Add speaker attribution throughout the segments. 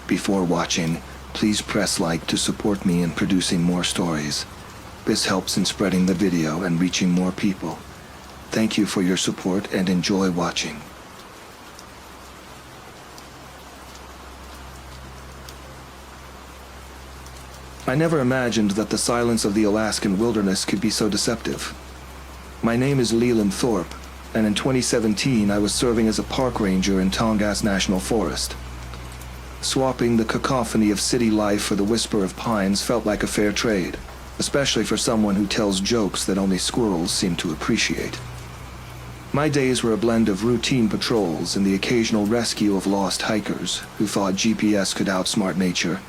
Speaker 1: Before watching, please press like to support me in producing more stories. This helps in spreading the video and reaching more people. Thank you for your support and enjoy watching. I never imagined that the silence of the Alaskan wilderness could be so deceptive. My name is Leland Thorpe, and in 2017 I was serving as a park ranger in Tongass National Forest. Swapping the cacophony of city life for the whisper of pines felt like a fair trade, especially for someone who tells jokes that only squirrels seem to appreciate. My days were a blend of routine patrols and the occasional rescue of lost hikers who thought GPS could outsmart nature.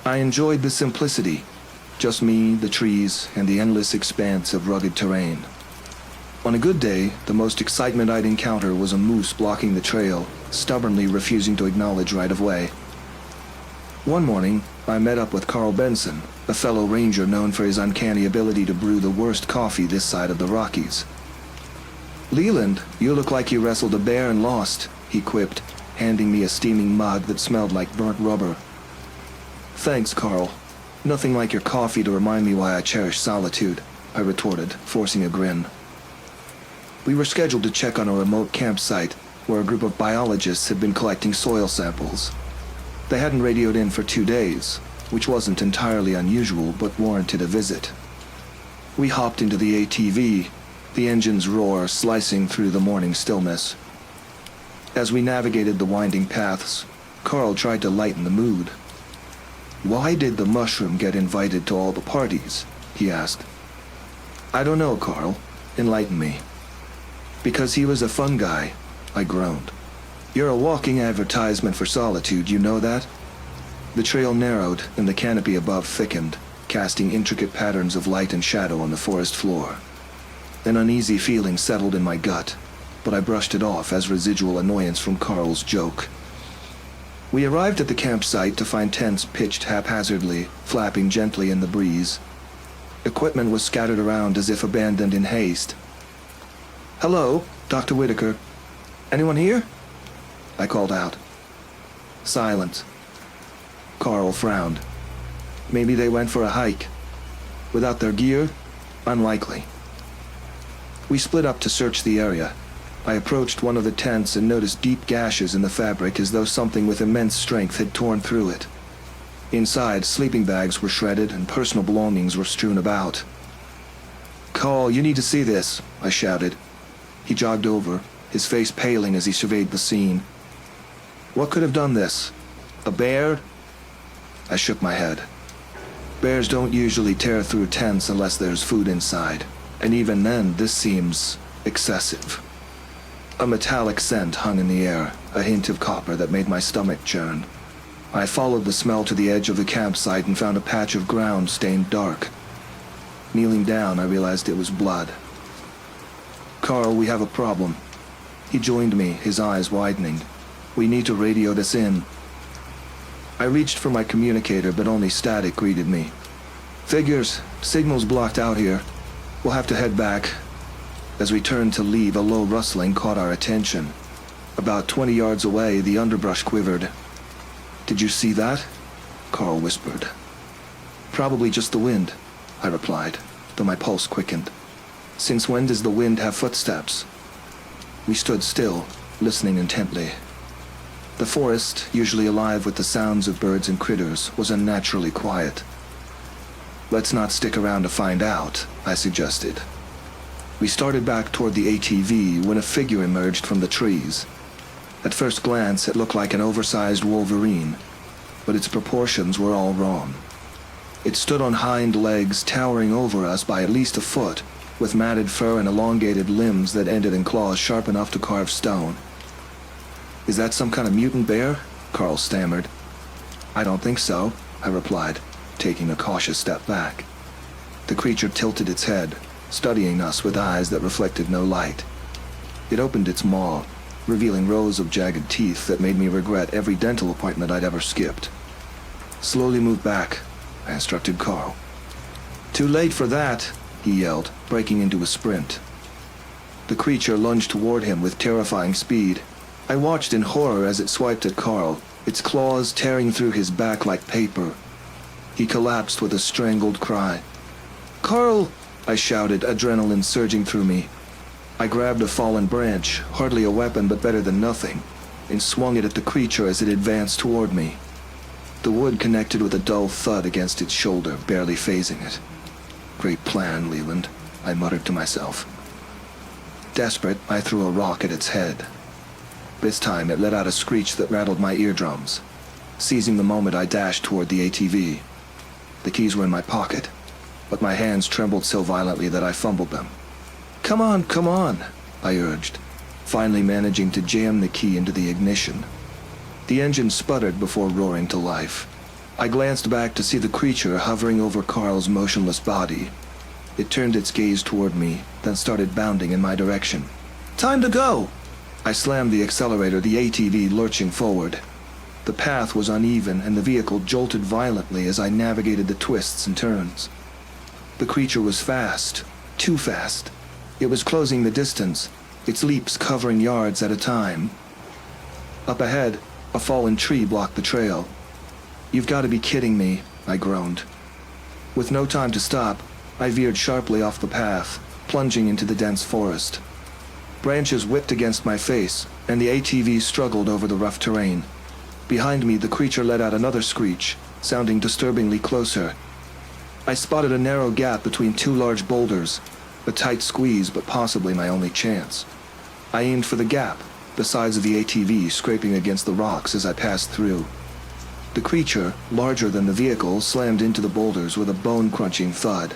Speaker 1: I enjoyed the simplicity, just me, the trees, and the endless expanse of rugged terrain. On a good day, the most excitement I'd encounter was a moose blocking the trail, stubbornly refusing to acknowledge right of way. One morning, I met up with Carl Benson, a fellow ranger known for his uncanny ability to brew the worst coffee this side of the Rockies. "Leland, you look like you wrestled a bear and lost," he quipped, handing me a steaming mug that smelled like burnt rubber. "Thanks, Carl. Nothing like your coffee to remind me why I cherish solitude," I retorted, forcing a grin. We were scheduled to check on a remote campsite where a group of biologists had been collecting soil samples. They hadn't radioed in for 2 days, which wasn't entirely unusual but warranted a visit. We hopped into the ATV, the engine's roar slicing through the morning stillness. As we navigated the winding paths, Carl tried to lighten the mood. "Why did the mushroom get invited to all the parties?" he asked. "I don't know, Carl. Enlighten me." "Because he was a fun guy," I groaned. "You're a walking advertisement for solitude, you know that?" The trail narrowed and the canopy above thickened, casting intricate patterns of light and shadow on the forest floor. An uneasy feeling settled in my gut, but I brushed it off as residual annoyance from Carl's joke. We arrived at the campsite to find tents pitched haphazardly, flapping gently in the breeze. Equipment was scattered around as if abandoned in haste. "Hello, Dr. Whitaker. Anyone here?" I called out. Silence. Carl frowned. Maybe they went for a hike. Without their gear? Unlikely. We split up to search the area. I approached one of the tents and noticed deep gashes in the fabric as though something with immense strength had torn through it. Inside, sleeping bags were shredded and personal belongings were strewn about. "Carl, you need to see this," I shouted. He jogged over, his face paling as he surveyed the scene. "What could have done this? A bear?" I shook my head. Bears don't usually tear through tents unless there's food inside, and even then this seems excessive. A metallic scent hung in the air, a hint of copper that made my stomach churn. I followed the smell to the edge of the campsite and found a patch of ground stained dark. Kneeling down, I realized it was blood. "Carl, we have a problem." He joined me, his eyes widening. "We need to radio this in." I reached for my communicator, but only static greeted me. "Figures, signal's blocked out here. We'll have to head back." As we turned to leave, a low rustling caught our attention. About 20 yards away, the underbrush quivered. "Did you see that?" Carl whispered. "Probably just the wind," I replied, though my pulse quickened. "Since when does the wind have footsteps?" We stood still, listening intently. The forest, usually alive with the sounds of birds and critters, was unnaturally quiet. "Let's not stick around to find out," I suggested. We started back toward the ATV when a figure emerged from the trees. At first glance, it looked like an oversized wolverine, but its proportions were all wrong. It stood on hind legs, towering over us by at least a foot, with matted fur and elongated limbs that ended in claws sharp enough to carve stone. "Is that some kind of mutant bear?" Carl stammered. "I don't think so," I replied, taking a cautious step back. The creature tilted its head, studying us with eyes that reflected no light. It opened its maw, revealing rows of jagged teeth that made me regret every dental appointment I'd ever skipped. "Slowly move back," I instructed Carl. "Too late for that," he yelled, breaking into a sprint. The creature lunged toward him with terrifying speed. I watched in horror as it swiped at Carl, its claws tearing through his back like paper. He collapsed with a strangled cry. "Carl!" I shouted, adrenaline surging through me. I grabbed a fallen branch, hardly a weapon but better than nothing, and swung it at the creature as it advanced toward me. The wood connected with a dull thud against its shoulder, barely phasing it. "Great plan, Leland," I muttered to myself. Desperate, I threw a rock at its head. This time it let out a screech that rattled my eardrums. Seizing the moment, I dashed toward the ATV. The keys were in my pocket, but my hands trembled so violently that I fumbled them. Come on," I urged, finally managing to jam the key into the ignition. The engine sputtered before roaring to life. I glanced back to see the creature hovering over Carl's motionless body. It turned its gaze toward me, then started bounding in my direction. "Time to go!" I slammed the accelerator, the ATV lurching forward. The path was uneven, and the vehicle jolted violently as I navigated the twists and turns. The creature was fast, too fast. It was closing the distance, its leaps covering yards at a time. Up ahead, a fallen tree blocked the trail. "You've got to be kidding me," I groaned. With no time to stop, I veered sharply off the path, plunging into the dense forest. Branches whipped against my face, and the ATV struggled over the rough terrain. Behind me, the creature let out another screech, sounding disturbingly closer. I spotted a narrow gap between two large boulders, a tight squeeze, but possibly my only chance. I aimed for the gap, the sides of the ATV scraping against the rocks as I passed through. The creature, larger than the vehicle, slammed into the boulders with a bone-crunching thud.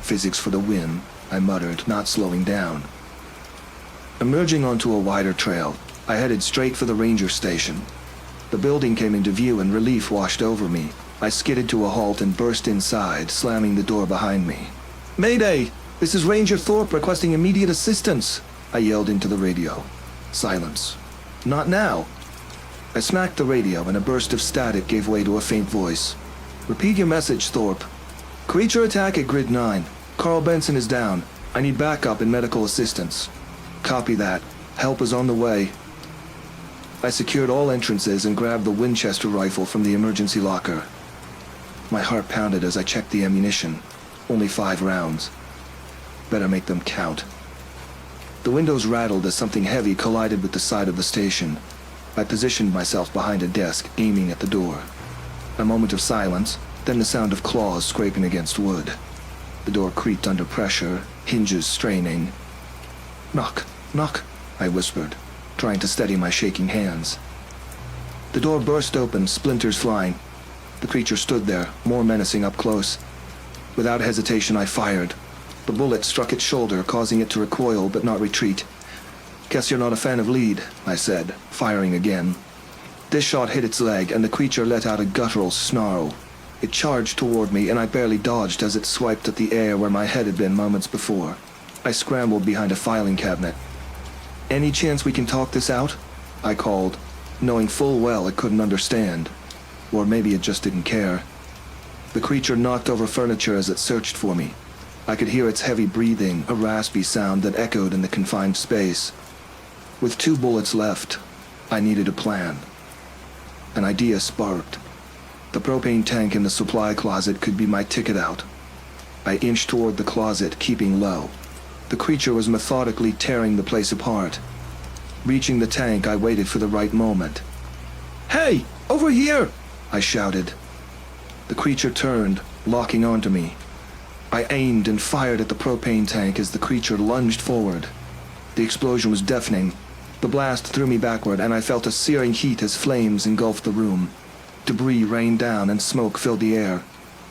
Speaker 1: "Physics for the win," I muttered, not slowing down. Emerging onto a wider trail, I headed straight for the ranger station. The building came into view and relief washed over me. I skidded to a halt and burst inside, slamming the door behind me. "Mayday! This is Ranger Thorpe requesting immediate assistance!" I yelled into the radio. Silence. "Not now!" I smacked the radio and a burst of static gave way to a faint voice. "Repeat your message, Thorpe." "Creature attack at Grid 9. Carl Benson is down. I need backup and medical assistance." "Copy that. Help is on the way." I secured all entrances and grabbed the Winchester rifle from the emergency locker. My heart pounded as I checked the ammunition. Only 5 rounds. Better make them count. The windows rattled as something heavy collided with the side of the station. I positioned myself behind a desk, aiming at the door. A moment of silence, then the sound of claws scraping against wood. The door creaked under pressure, hinges straining. "Knock, knock," I whispered, trying to steady my shaking hands. The door burst open, splinters flying. The creature stood there, more menacing up close. Without hesitation, I fired. The bullet struck its shoulder, causing it to recoil but not retreat. "Guess you're not a fan of lead," I said, firing again. This shot hit its leg, and the creature let out a guttural snarl. It charged toward me, and I barely dodged as it swiped at the air where my head had been moments before. I scrambled behind a filing cabinet. "Any chance we can talk this out?" I called, knowing full well it couldn't understand. Or maybe it just didn't care. The creature knocked over furniture as it searched for me. I could hear its heavy breathing, a raspy sound that echoed in the confined space. With 2 bullets left, I needed a plan. An idea sparked. The propane tank in the supply closet could be my ticket out. I inched toward the closet, keeping low. The creature was methodically tearing the place apart. Reaching the tank, I waited for the right moment. "Hey! Over here!" I shouted. The creature turned, locking onto me. I aimed and fired at the propane tank as the creature lunged forward. The explosion was deafening. The blast threw me backward, and I felt a searing heat as flames engulfed the room. Debris rained down and smoke filled the air.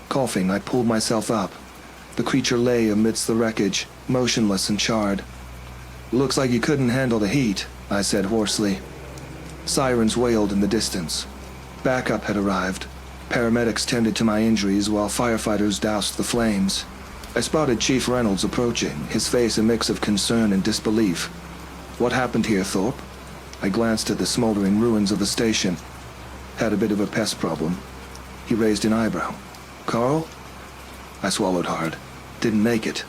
Speaker 1: Coughing, I pulled myself up. The creature lay amidst the wreckage, motionless and charred. "Looks like you couldn't handle the heat," I said hoarsely. Sirens wailed in the distance. Backup had arrived. Paramedics tended to my injuries while firefighters doused the flames. I spotted Chief Reynolds approaching, his face a mix of concern and disbelief. "What happened here, Thorpe?" I glanced at the smoldering ruins of the station. "Had a bit of a pest problem." He raised an eyebrow. "Carl?" I swallowed hard. "Didn't make it."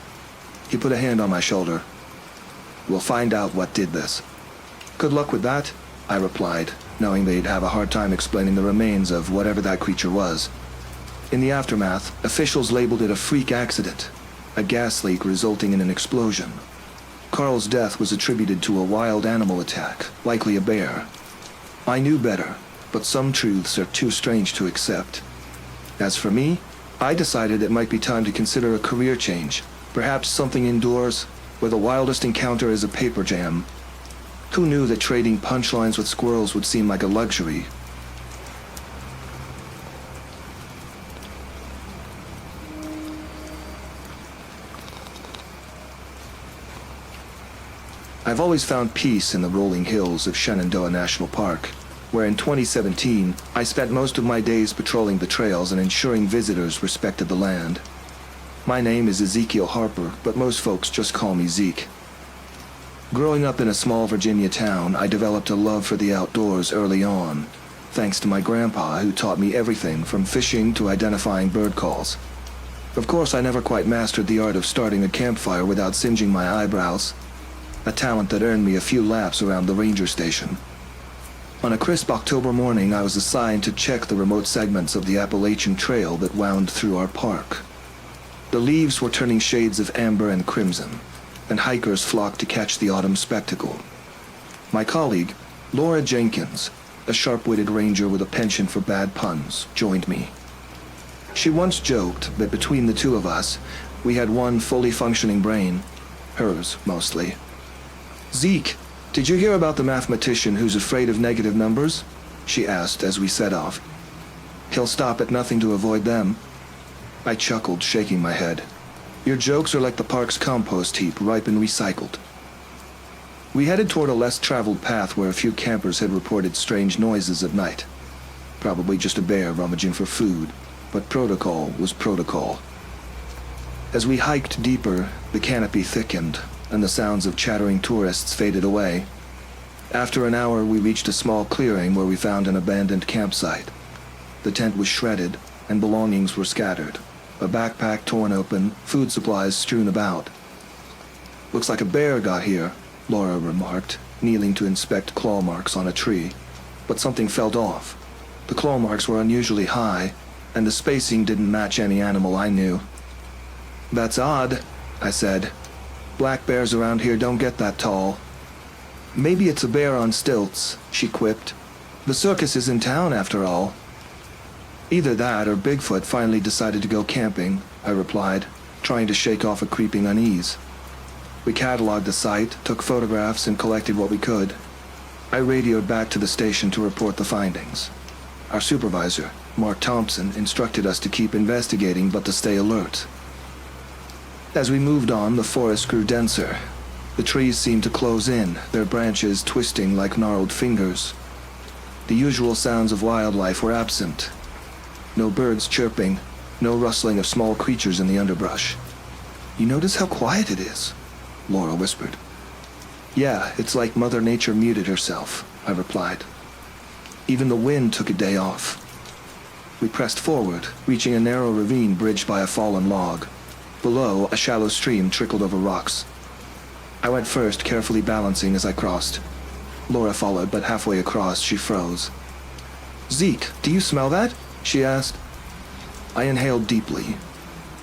Speaker 1: He put a hand on my shoulder. "We'll find out what did this." "Good luck with that," I replied, knowing they'd have a hard time explaining the remains of whatever that creature was. In the aftermath, officials labeled it a freak accident, a gas leak resulting in an explosion. Carl's death was attributed to a wild animal attack, likely a bear. I knew better, but some truths are too strange to accept. As for me, I decided it might be time to consider a career change, perhaps something indoors, where the wildest encounter is a paper jam. Who knew that trading punchlines with squirrels would seem like a luxury? I've always found peace in the rolling hills of Shenandoah National Park, where in 2017, I spent most of my days patrolling the trails and ensuring visitors respected the land. My name is Ezekiel Harper, but most folks just call me Zeke. Growing up in a small Virginia town, I developed a love for the outdoors early on, thanks to my grandpa who taught me everything from fishing to identifying bird calls. Of course, I never quite mastered the art of starting a campfire without singeing my eyebrows, a talent that earned me a few laps around the ranger station. On a crisp October morning, I was assigned to check the remote segments of the Appalachian Trail that wound through our park. The leaves were turning shades of amber and crimson, and hikers flocked to catch the autumn spectacle. My colleague, Laura Jenkins, a sharp-witted ranger with a penchant for bad puns, joined me. She once joked that between the two of us, we had one fully functioning brain, hers mostly. "Zeke, did you hear about the mathematician who's afraid of negative numbers?" she asked as we set off. "He'll stop at nothing to avoid them." I chuckled, shaking my head. "Your jokes are like the park's compost heap, ripe and recycled." We headed toward a less traveled path where a few campers had reported strange noises at night. Probably just a bear rummaging for food, but protocol was protocol. As we hiked deeper, the canopy thickened, and the sounds of chattering tourists faded away. After an hour, we reached a small clearing where we found an abandoned campsite. The tent was shredded, and belongings were scattered. A backpack torn open, food supplies strewn about. "Looks like a bear got here," Laura remarked, kneeling to inspect claw marks on a tree. But something felt off. The claw marks were unusually high, and the spacing didn't match any animal I knew. "That's odd," I said. "Black bears around here don't get that tall." "Maybe it's a bear on stilts," she quipped. "The circus is in town, after all." "Either that or Bigfoot finally decided to go camping," I replied, trying to shake off a creeping unease. We cataloged the site, took photographs, and collected what we could. I radioed back to the station to report the findings. Our supervisor, Mark Thompson, instructed us to keep investigating but to stay alert. As we moved on, the forest grew denser. The trees seemed to close in, their branches twisting like gnarled fingers. The usual sounds of wildlife were absent. No birds chirping, no rustling of small creatures in the underbrush. "You notice how quiet it is?" Laura whispered. "Yeah, it's like Mother Nature muted herself," I replied. Even the wind took a day off. We pressed forward, reaching a narrow ravine bridged by a fallen log. Below, a shallow stream trickled over rocks. I went first, carefully balancing as I crossed. Laura followed, but halfway across, she froze. "Zeke, do you smell that?" she asked. I inhaled deeply.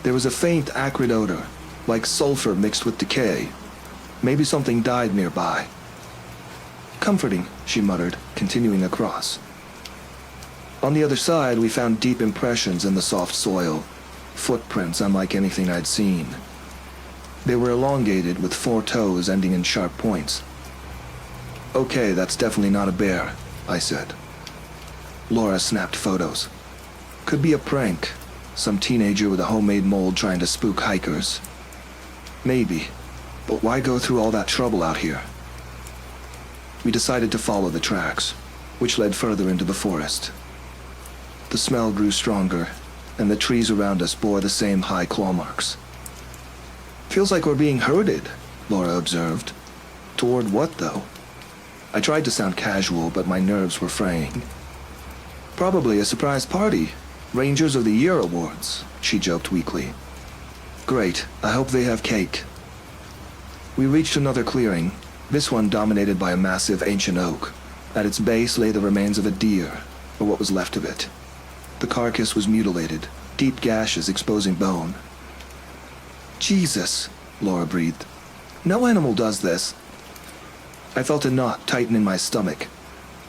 Speaker 1: There was a faint, acrid odor, like sulfur mixed with decay. Maybe something died nearby. "Comforting," she muttered, continuing across. On the other side, we found deep impressions in the soft soil, footprints unlike anything I'd seen. They were elongated with 4 toes ending in sharp points. "Okay, that's definitely not a bear," I said. Laura snapped photos. Could be a prank, some teenager with a homemade mold trying to spook hikers. Maybe, but why go through all that trouble out here? We decided to follow the tracks, which led further into the forest. The smell grew stronger, and the trees around us bore the same high claw marks. "Feels like we're being herded," Laura observed. "Toward what, though?" I tried to sound casual, but my nerves were fraying. "Probably a surprise party. Rangers of the Year awards," she joked weakly. "Great. I hope they have cake." We reached another clearing, this one dominated by a massive ancient oak. At its base lay the remains of a deer, or what was left of it. The carcass was mutilated, deep gashes exposing bone. Jesus, Laura breathed. No animal does this. I felt a knot tighten in my stomach.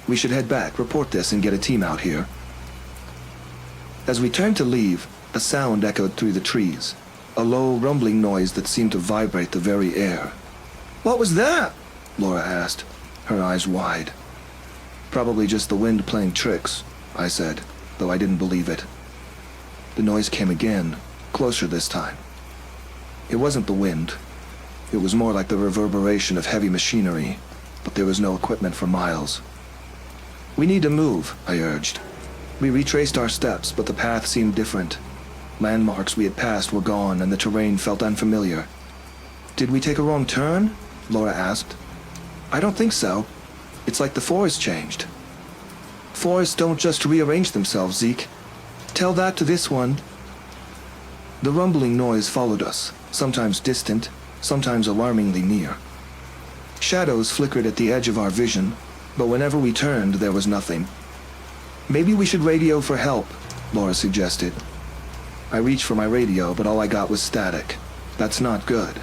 Speaker 1: We should head back, report this, and get a team out here. As we turned to leave, a sound echoed through the trees, a low, rumbling noise that seemed to vibrate the very air. What was that? Laura asked, her eyes wide. Probably just the wind playing tricks, I said, though I didn't believe it. The noise came again, closer this time. It wasn't the wind. It was more like the reverberation of heavy machinery, but there was no equipment for miles. We need to move, I urged. We retraced our steps, but the path seemed different. Landmarks we had passed were gone, and the terrain felt unfamiliar. Did we take a wrong turn? Laura asked. I don't think so. It's like the forest changed. Forests don't just rearrange themselves, Zeke. Tell that to this one. The rumbling noise followed us, sometimes distant, sometimes alarmingly near. Shadows flickered at the edge of our vision, but whenever we turned, there was nothing. Maybe we should radio for help, Laura suggested. I reached for my radio, but all I got was static. That's not good.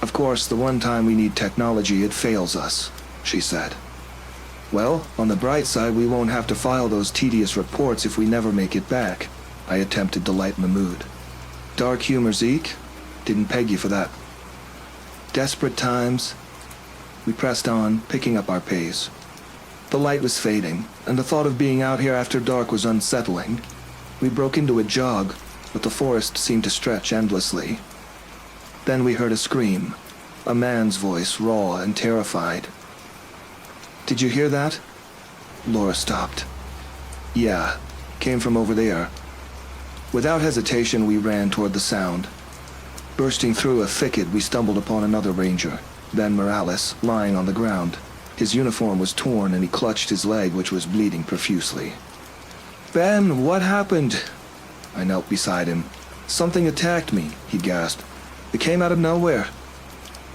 Speaker 1: Of course, the one time we need technology, it fails us, she said. Well, on the bright side, we won't have to file those tedious reports if we never make it back. I attempted to lighten the mood. Dark humor, Zeke? Didn't peg you for that. Desperate times. We pressed on, picking up our pace. The light was fading, and the thought of being out here after dark was unsettling. We broke into a jog, but the forest seemed to stretch endlessly. Then we heard a scream, a man's voice, raw and terrified. Did you hear that? Laura stopped. Yeah, came from over there. Without hesitation, we ran toward the sound. Bursting through a thicket, we stumbled upon another ranger, Ben Morales, lying on the ground. His uniform was torn and he clutched his leg, which was bleeding profusely. Ben, what happened? I knelt beside him. Something attacked me, he gasped. It came out of nowhere.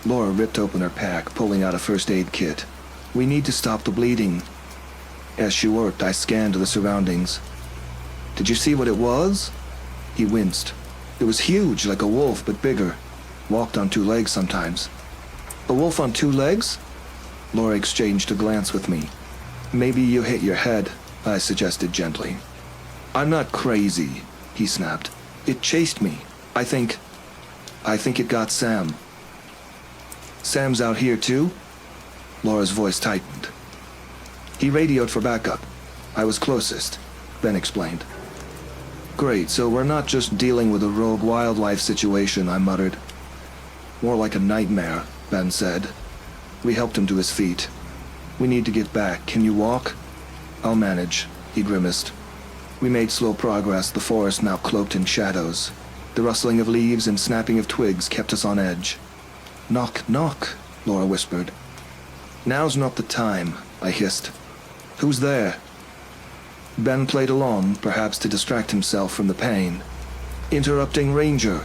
Speaker 1: Laura ripped open her pack, pulling out a first aid kit. We need to stop the bleeding. As she worked, I scanned the surroundings. Did you see what it was? He winced. It was huge, like a wolf, but bigger. Walked on two legs sometimes. A wolf on two legs? Laura exchanged a glance with me. Maybe you hit your head, I suggested gently. I'm not crazy, he snapped. It chased me. I think it got Sam. Sam's out here too? Laura's voice tightened. He radioed for backup. I was closest, Ben explained. Great, so we're not just dealing with a rogue wildlife situation, I muttered. More like a nightmare, Ben said. We helped him to his feet. We need to get back. Can you walk? I'll manage, he grimaced. We made slow progress, the forest now cloaked in shadows. The rustling of leaves and snapping of twigs kept us on edge. Knock, knock, Laura whispered. Now's not the time, I hissed. Who's there? Ben played along, perhaps to distract himself from the pain. Interrupting ranger.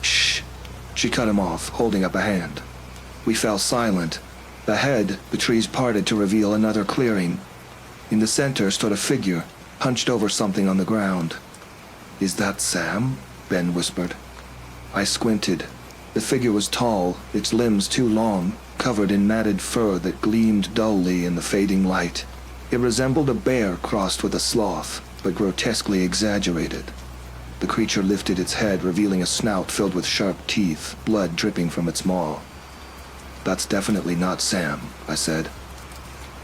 Speaker 1: Shh. She cut him off, holding up a hand. We fell silent. Ahead, the trees parted to reveal another clearing. In the center stood a figure, hunched over something on the ground. Is that Sam? Ben whispered. I squinted. The figure was tall, its limbs too long, covered in matted fur that gleamed dully in the fading light. It resembled a bear crossed with a sloth, but grotesquely exaggerated. The creature lifted its head, revealing a snout filled with sharp teeth, blood dripping from its maw. That's definitely not Sam, I said.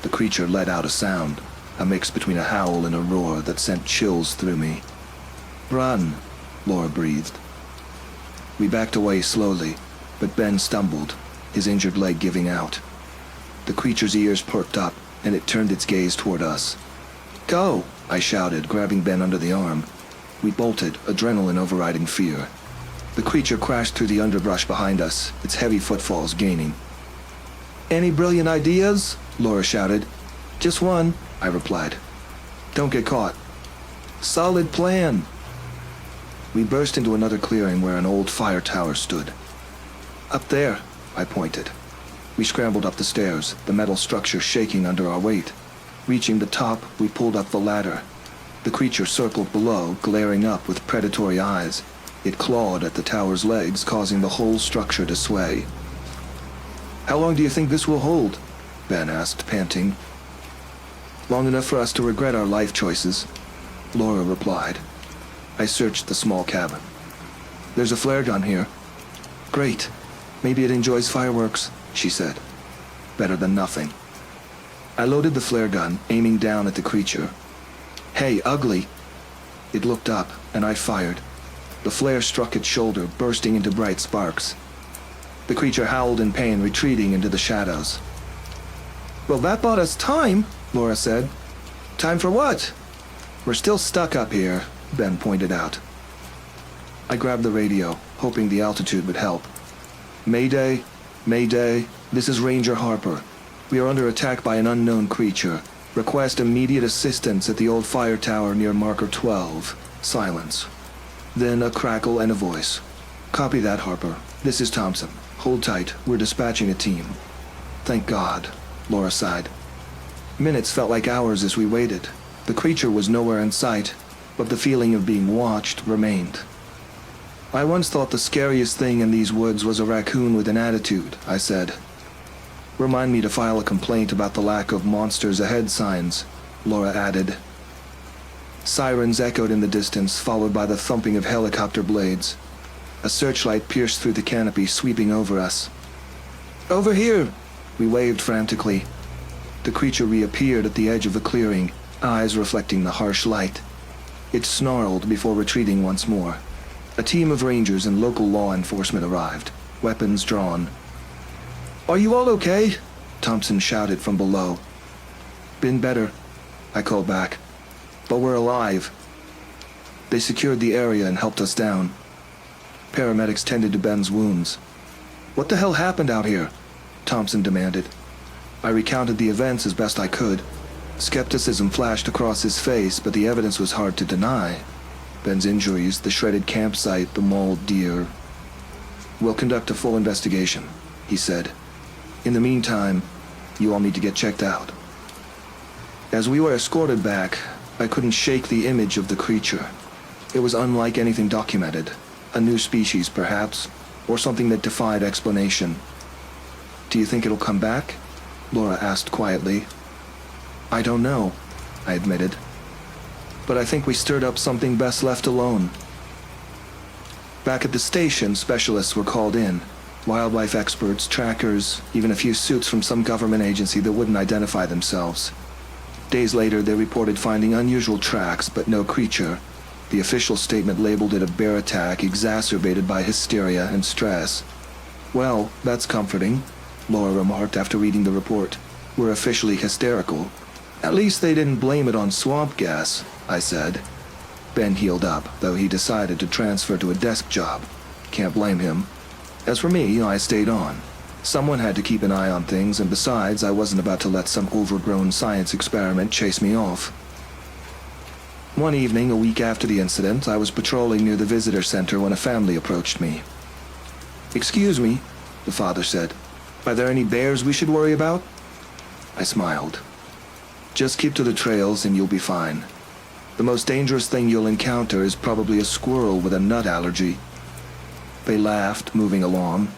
Speaker 1: The creature let out a sound, a mix between a howl and a roar that sent chills through me. Run, Laura breathed. We backed away slowly, but Ben stumbled, his injured leg giving out. The creature's ears perked up, and it turned its gaze toward us. Go, I shouted, grabbing Ben under the arm. We bolted, adrenaline overriding fear. The creature crashed through the underbrush behind us, its heavy footfalls gaining. Any brilliant ideas? Laura shouted. Just one, I replied. Don't get caught. Solid plan. We burst into another clearing where an old fire tower stood. Up there, I pointed. We scrambled up the stairs, the metal structure shaking under our weight. Reaching the top, we pulled up the ladder. The creature circled below, glaring up with predatory eyes. It clawed at the tower's legs, causing the whole structure to sway. "How long do you think this will hold?" Ben asked, panting. "Long enough for us to regret our life choices," Laura replied. I searched the small cabin. "There's a flare gun here." "Great. Maybe it enjoys fireworks," she said. "Better than nothing." I loaded the flare gun, aiming down at the creature. "Hey, ugly!" It looked up, and I fired. The flare struck its shoulder, bursting into bright sparks. The creature howled in pain, retreating into the shadows. "Well, that bought us time," Laura said. "Time for what?" "We're still stuck up here," Ben pointed out. I grabbed the radio, hoping the altitude would help. "Mayday, Mayday, this is Ranger Harper. We are under attack by an unknown creature. Request immediate assistance at the old fire tower near marker 12. Silence. Then a crackle and a voice. "Copy that, Harper. This is Thompson. Hold tight. We're dispatching a team." "Thank God," Laura sighed. Minutes felt like hours as we waited. The creature was nowhere in sight, but the feeling of being watched remained. "I once thought the scariest thing in these woods was a raccoon with an attitude," I said. "Remind me to file a complaint about the lack of monsters ahead signs," Laura added. Sirens echoed in the distance, followed by the thumping of helicopter blades. A searchlight pierced through the canopy, sweeping over us. "Over here!" We waved frantically. The creature reappeared at the edge of the clearing, eyes reflecting the harsh light. It snarled before retreating once more. A team of rangers and local law enforcement arrived, weapons drawn. "Are you all okay?" Thompson shouted from below. "Been better," I called back. "But we're alive." They secured the area and helped us down. Paramedics tended to Ben's wounds. "What the hell happened out here?" Thompson demanded. I recounted the events as best I could. Skepticism flashed across his face, but the evidence was hard to deny. Ben's injuries, the shredded campsite, the mauled deer. "We'll conduct a full investigation," he said. "In the meantime, you all need to get checked out." As we were escorted back, I couldn't shake the image of the creature. It was unlike anything documented. A new species, perhaps, or something that defied explanation. "Do you think it'll come back?" Laura asked quietly. "I don't know," I admitted. "But I think we stirred up something best left alone." Back at the station, specialists were called in. Wildlife experts, trackers, even a few suits from some government agency that wouldn't identify themselves. Days later, they reported finding unusual tracks, but no creature. The official statement labeled it a bear attack exacerbated by hysteria and stress. "Well, that's comforting," Laura remarked after reading the report. "We're officially hysterical." "At least they didn't blame it on swamp gas," I said. Ben healed up, though he decided to transfer to a desk job. Can't blame him. As for me, I stayed on. Someone had to keep an eye on things, and besides, I wasn't about to let some overgrown science experiment chase me off. One evening, a week after the incident, I was patrolling near the visitor center when a family approached me. "Excuse me," the father said. "Are there any bears we should worry about?" I smiled. "Just keep to the trails and you'll be fine. The most dangerous thing you'll encounter is probably a squirrel with a nut allergy." They laughed, moving along.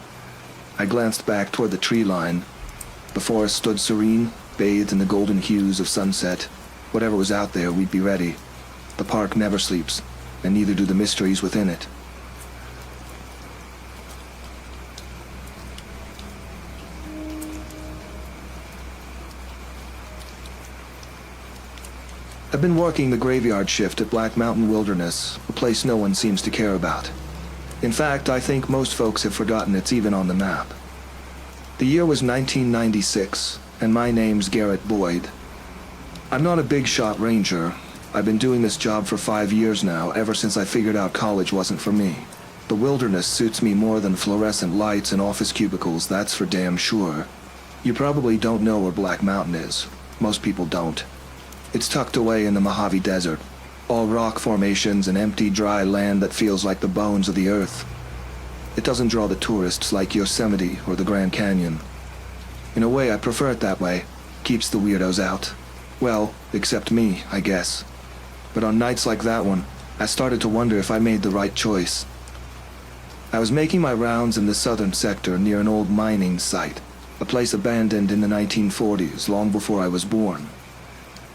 Speaker 1: I glanced back toward the tree line. The forest stood serene, bathed in the golden hues of sunset. Whatever was out there, we'd be ready. The park never sleeps, and neither do the mysteries within it. I've been working the graveyard shift at Black Mountain Wilderness, a place no one seems to care about. In fact, I think most folks have forgotten it's even on the map. The year was 1996, and my name's Garrett Boyd. I'm not a big shot ranger. I've been doing this job for 5 years now, ever since I figured out college wasn't for me. The wilderness suits me more than fluorescent lights and office cubicles, that's for damn sure. You probably don't know where Black Mountain is. Most people don't. It's tucked away in the Mojave Desert. All rock formations and empty, dry land that feels like the bones of the earth. It doesn't draw the tourists like Yosemite or the Grand Canyon. In a way, I prefer it that way. Keeps the weirdos out. Well, except me, I guess. But on nights like that one, I started to wonder if I made the right choice. I was making my rounds in the southern sector near an old mining site, a place abandoned in the 1940s, long before I was born.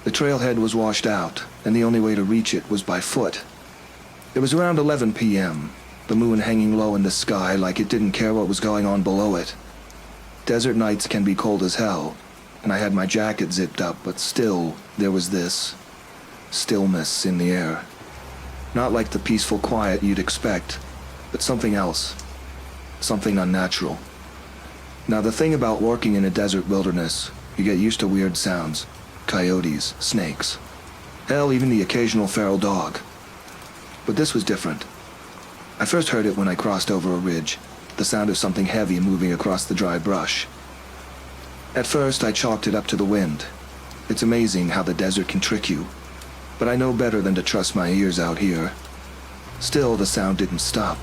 Speaker 1: The trailhead was washed out, and the only way to reach it was by foot. It was around 11 p.m., the moon hanging low in the sky like it didn't care what was going on below it. Desert nights can be cold as hell, and I had my jacket zipped up, but still, there was this stillness in the air. Not like the peaceful quiet you'd expect, but something else. Something unnatural. Now, the thing about working in a desert wilderness, you get used to weird sounds. Coyotes, snakes. Hell, even the occasional feral dog. But this was different. I first heard it when I crossed over a ridge, the sound of something heavy moving across the dry brush. At first, I chalked it up to the wind. It's amazing how the desert can trick you. But I know better than to trust my ears out here. Still, the sound didn't stop.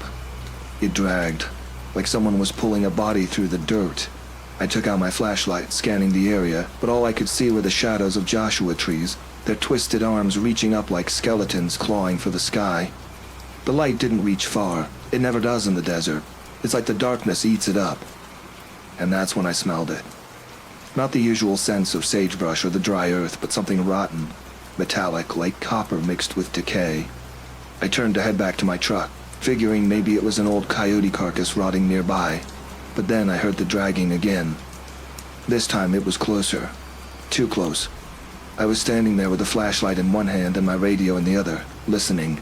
Speaker 1: It dragged, like someone was pulling a body through the dirt. I took out my flashlight, scanning the area, but all I could see were the shadows of Joshua trees, their twisted arms reaching up like skeletons clawing for the sky. The light didn't reach far. It never does in the desert. It's like the darkness eats it up. And that's when I smelled it. Not the usual sense of sagebrush or the dry earth, but something rotten, metallic, like copper mixed with decay. I turned to head back to my truck, figuring maybe it was an old coyote carcass rotting nearby. But then I heard the dragging again. This time it was closer. Too close. I was standing there with a flashlight in one hand and my radio in the other, listening.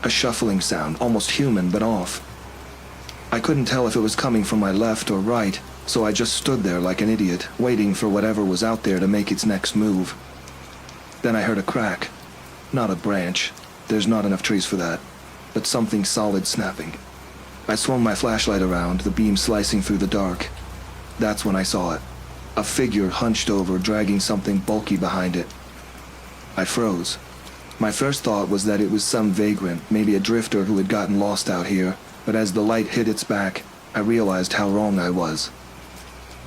Speaker 1: A shuffling sound, almost human but off. I couldn't tell if it was coming from my left or right, so I just stood there like an idiot, waiting for whatever was out there to make its next move. Then I heard a crack. Not a branch. There's not enough trees for that. But something solid snapping. I swung my flashlight around, the beam slicing through the dark. That's when I saw it. A figure hunched over, dragging something bulky behind it. I froze. My first thought was that it was some vagrant, maybe a drifter who had gotten lost out here, but as the light hit its back, I realized how wrong I was.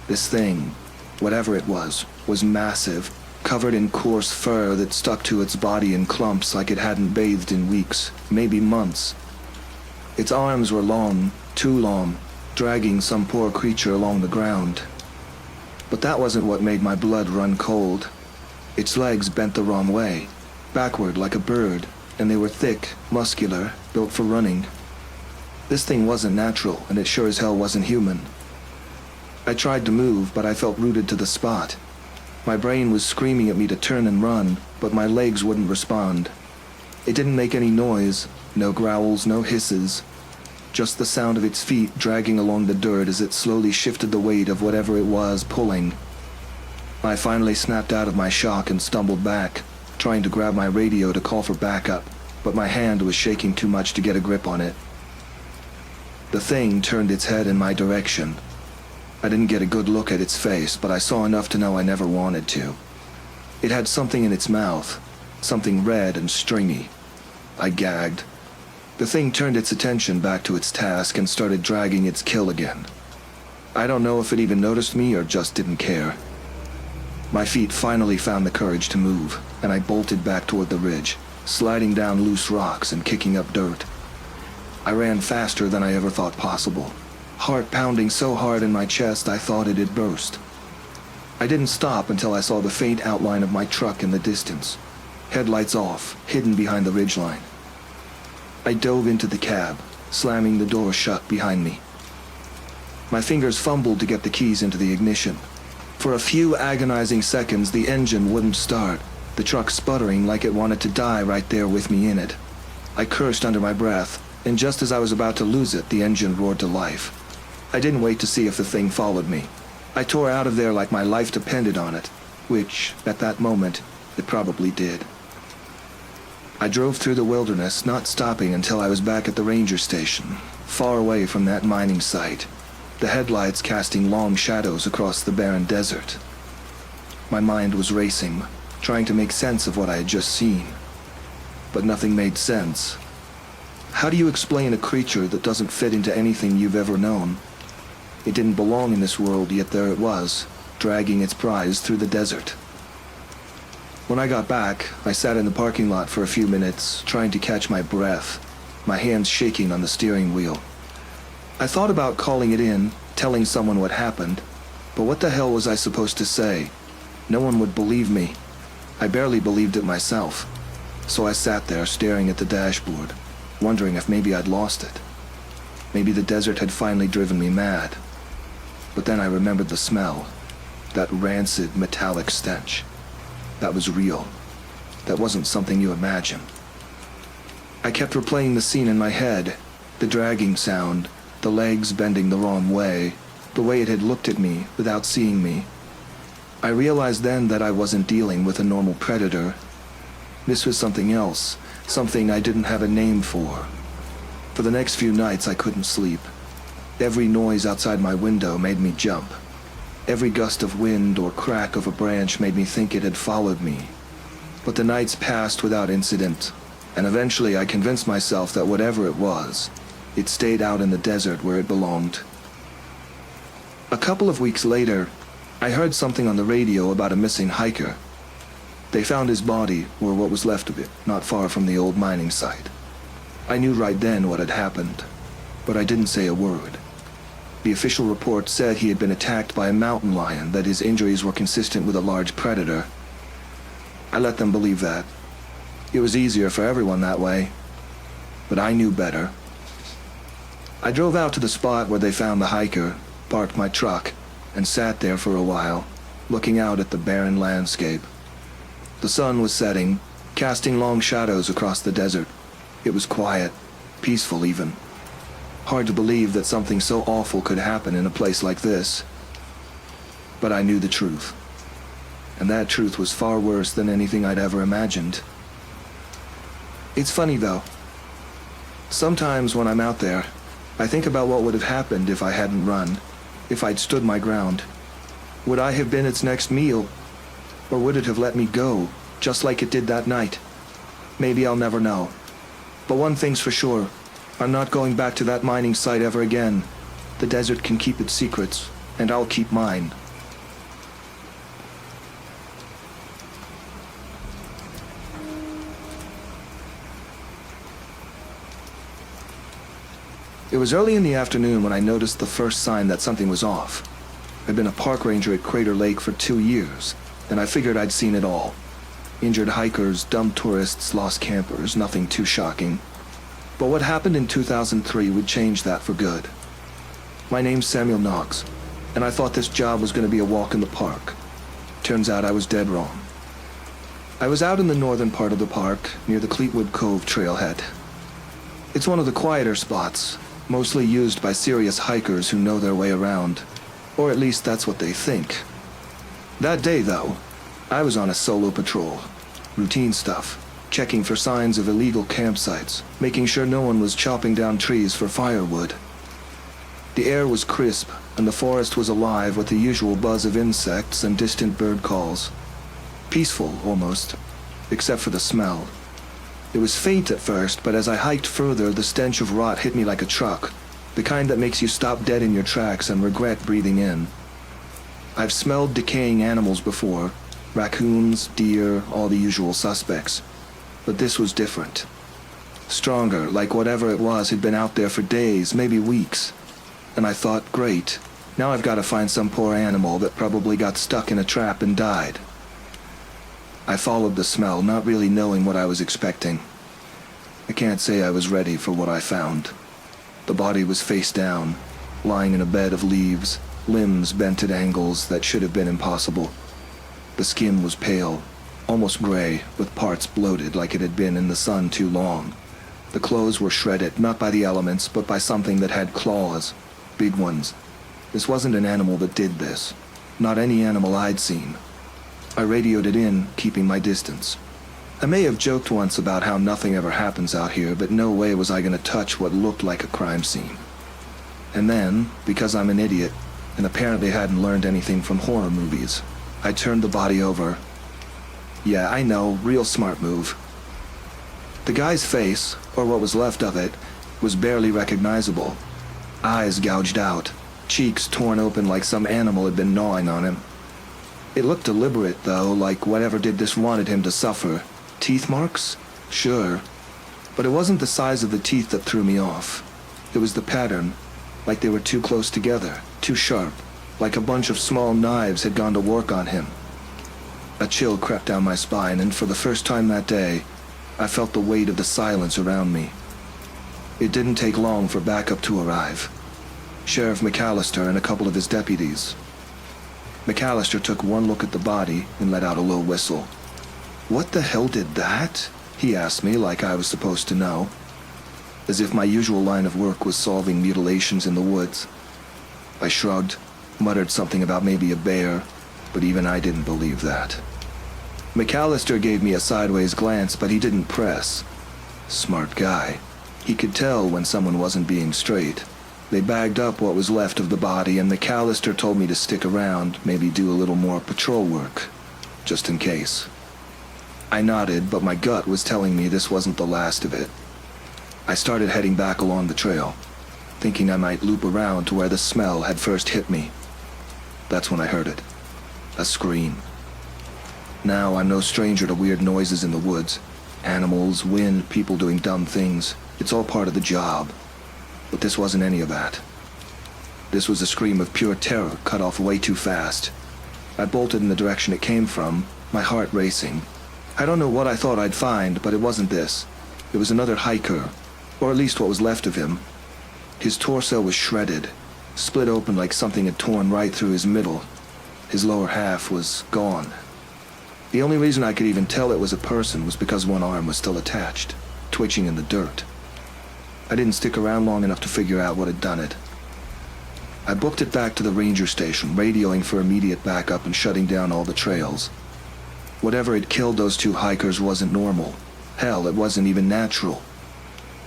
Speaker 1: This thing, whatever it was massive, covered in coarse fur that stuck to its body in clumps like it hadn't bathed in weeks, maybe months. Its arms were long, too long, dragging some poor creature along the ground. But that wasn't what made my blood run cold. Its legs bent the wrong way, backward like a bird, and they were thick, muscular, built for running. This thing wasn't natural, and it sure as hell wasn't human. I tried to move, but I felt rooted to the spot. My brain was screaming at me to turn and run, but my legs wouldn't respond. It didn't make any noise, no growls, no hisses. Just the sound of its feet dragging along the dirt as it slowly shifted the weight of whatever it was pulling. I finally snapped out of my shock and stumbled back, trying to grab my radio to call for backup, but my hand was shaking too much to get a grip on it. The thing turned its head in my direction. I didn't get a good look at its face, but I saw enough to know I never wanted to. It had something in its mouth, something red and stringy. I gagged. The thing turned its attention back to its task and started dragging its kill again. I don't know if it even noticed me or just didn't care. My feet finally found the courage to move, and I bolted back toward the ridge, sliding down loose rocks and kicking up dirt. I ran faster than I ever thought possible, heart pounding so hard in my chest I thought it'd burst. I didn't stop until I saw the faint outline of my truck in the distance, headlights off, hidden behind the ridgeline. I dove into the cab, slamming the door shut behind me. My fingers fumbled to get the keys into the ignition. For a few agonizing seconds, the engine wouldn't start, the truck sputtering like it wanted to die right there with me in it. I cursed under my breath, and just as I was about to lose it, the engine roared to life. I didn't wait to see if the thing followed me. I tore out of there like my life depended on it, which, at that moment, it probably did. I drove through the wilderness, not stopping until I was back at the ranger station, far away from that mining site, the headlights casting long shadows across the barren desert. My mind was racing, trying to make sense of what I had just seen. But nothing made sense. How do you explain a creature that doesn't fit into anything you've ever known? It didn't belong in this world, yet there it was, dragging its prize through the desert. When I got back, I sat in the parking lot for a few minutes, trying to catch my breath, my hands shaking on the steering wheel. I thought about calling it in, telling someone what happened, but what the hell was I supposed to say? No one would believe me. I barely believed it myself. So I sat there staring at the dashboard, wondering if maybe I'd lost it. Maybe the desert had finally driven me mad. But then I remembered the smell, that rancid metallic stench. That was real. That wasn't something you imagine. I kept replaying the scene in my head, the dragging sound, the legs bending the wrong way, the way it had looked at me without seeing me. I realized then that I wasn't dealing with a normal predator. This was something else, something I didn't have a name for. For the next few nights I couldn't sleep. Every noise outside my window made me jump. Every gust of wind or crack of a branch made me think it had followed me. But the nights passed without incident, and eventually I convinced myself that whatever it was, it stayed out in the desert where it belonged. A couple of weeks later, I heard something on the radio about a missing hiker. They found his body, or what was left of it, not far from the old mining site. I knew right then what had happened, but I didn't say a word. The official report said he had been attacked by a mountain lion, that his injuries were consistent with a large predator. I let them believe that. It was easier for everyone that way. But I knew better. I drove out to the spot where they found the hiker, parked my truck, and sat there for a while, looking out at the barren landscape. The sun was setting, casting long shadows across the desert. It was quiet, peaceful even. Hard to believe that something so awful could happen in a place like this. But I knew the truth. And that truth was far worse than anything I'd ever imagined. It's funny though. Sometimes when I'm out there, I think about what would have happened if I hadn't run, if I'd stood my ground. Would I have been its next meal? Or would it have let me go, just like it did that night? Maybe I'll never know. But one thing's for sure, I'm not going back to that mining site ever again. The desert can keep its secrets, and I'll keep mine. It was early in the afternoon when I noticed the first sign that something was off. I'd been a park ranger at Crater Lake for 2 years, and I figured I'd seen it all. Injured hikers, dumb tourists, lost campers, nothing too shocking. But what happened in 2003 would change that for good. My name's Samuel Knox, and I thought this job was going to be a walk in the park. Turns out I was dead wrong. I was out in the northern part of the park, near the Cleetwood Cove trailhead. It's one of the quieter spots, mostly used by serious hikers who know their way around. Or at least that's what they think. That day, though, I was on a solo patrol. Routine stuff. Checking for signs of illegal campsites, making sure no one was chopping down trees for firewood. The air was crisp, and the forest was alive with the usual buzz of insects and distant bird calls. Peaceful, almost, except for the smell. It was faint at first, but as I hiked further, the stench of rot hit me like a truck, the kind that makes you stop dead in your tracks and regret breathing in. I've smelled decaying animals before, raccoons, deer, all the usual suspects. But this was different. Stronger, like whatever it was had been out there for days, maybe weeks. And I thought, great, now I've got to find some poor animal that probably got stuck in a trap and died. I followed the smell, not really knowing what I was expecting. I can't say I was ready for what I found. The body was face down, lying in a bed of leaves, limbs bent at angles that should have been impossible. The skin was pale, almost gray, with parts bloated like it had been in the sun too long. The clothes were shredded, not by the elements, but by something that had claws. Big ones. This wasn't an animal that did this. Not any animal I'd seen. I radioed it in, keeping my distance. I may have joked once about how nothing ever happens out here, but no way was I going to touch what looked like a crime scene. And then, because I'm an idiot, and apparently hadn't learned anything from horror movies, I turned the body over. Yeah, I know, real smart move. The guy's face, or what was left of it, was barely recognizable. Eyes gouged out, cheeks torn open like some animal had been gnawing on him. It looked deliberate, though, like whatever did this wanted him to suffer. Teeth marks? Sure. But it wasn't the size of the teeth that threw me off. It was the pattern, like they were too close together, too sharp, like a bunch of small knives had gone to work on him. A chill crept down my spine, and for the first time that day, I felt the weight of the silence around me. It didn't take long for backup to arrive. Sheriff McAllister and a couple of his deputies. McAllister took one look at the body and let out a low whistle. "What the hell did that?" he asked me like I was supposed to know, as if my usual line of work was solving mutilations in the woods. I shrugged, muttered something about maybe a bear, but even I didn't believe that. McAllister gave me a sideways glance, but he didn't press. Smart guy. He could tell when someone wasn't being straight. They bagged up what was left of the body, and McAllister told me to stick around, maybe do a little more patrol work, just in case. I nodded, but my gut was telling me this wasn't the last of it. I started heading back along the trail, thinking I might loop around to where the smell had first hit me. That's when I heard it. A scream. Now, I'm no stranger to weird noises in the woods. Animals, wind, people doing dumb things. It's all part of the job. But this wasn't any of that. This was a scream of pure terror, cut off way too fast. I bolted in the direction it came from, my heart racing. I don't know what I thought I'd find, but it wasn't this. It was another hiker, or at least what was left of him. His torso was shredded, split open like something had torn right through his middle. His lower half was gone. The only reason I could even tell it was a person was because one arm was still attached, twitching in the dirt. I didn't stick around long enough to figure out what had done it. I booked it back to the ranger station, radioing for immediate backup and shutting down all the trails. Whatever had killed those two hikers wasn't normal. Hell, it wasn't even natural.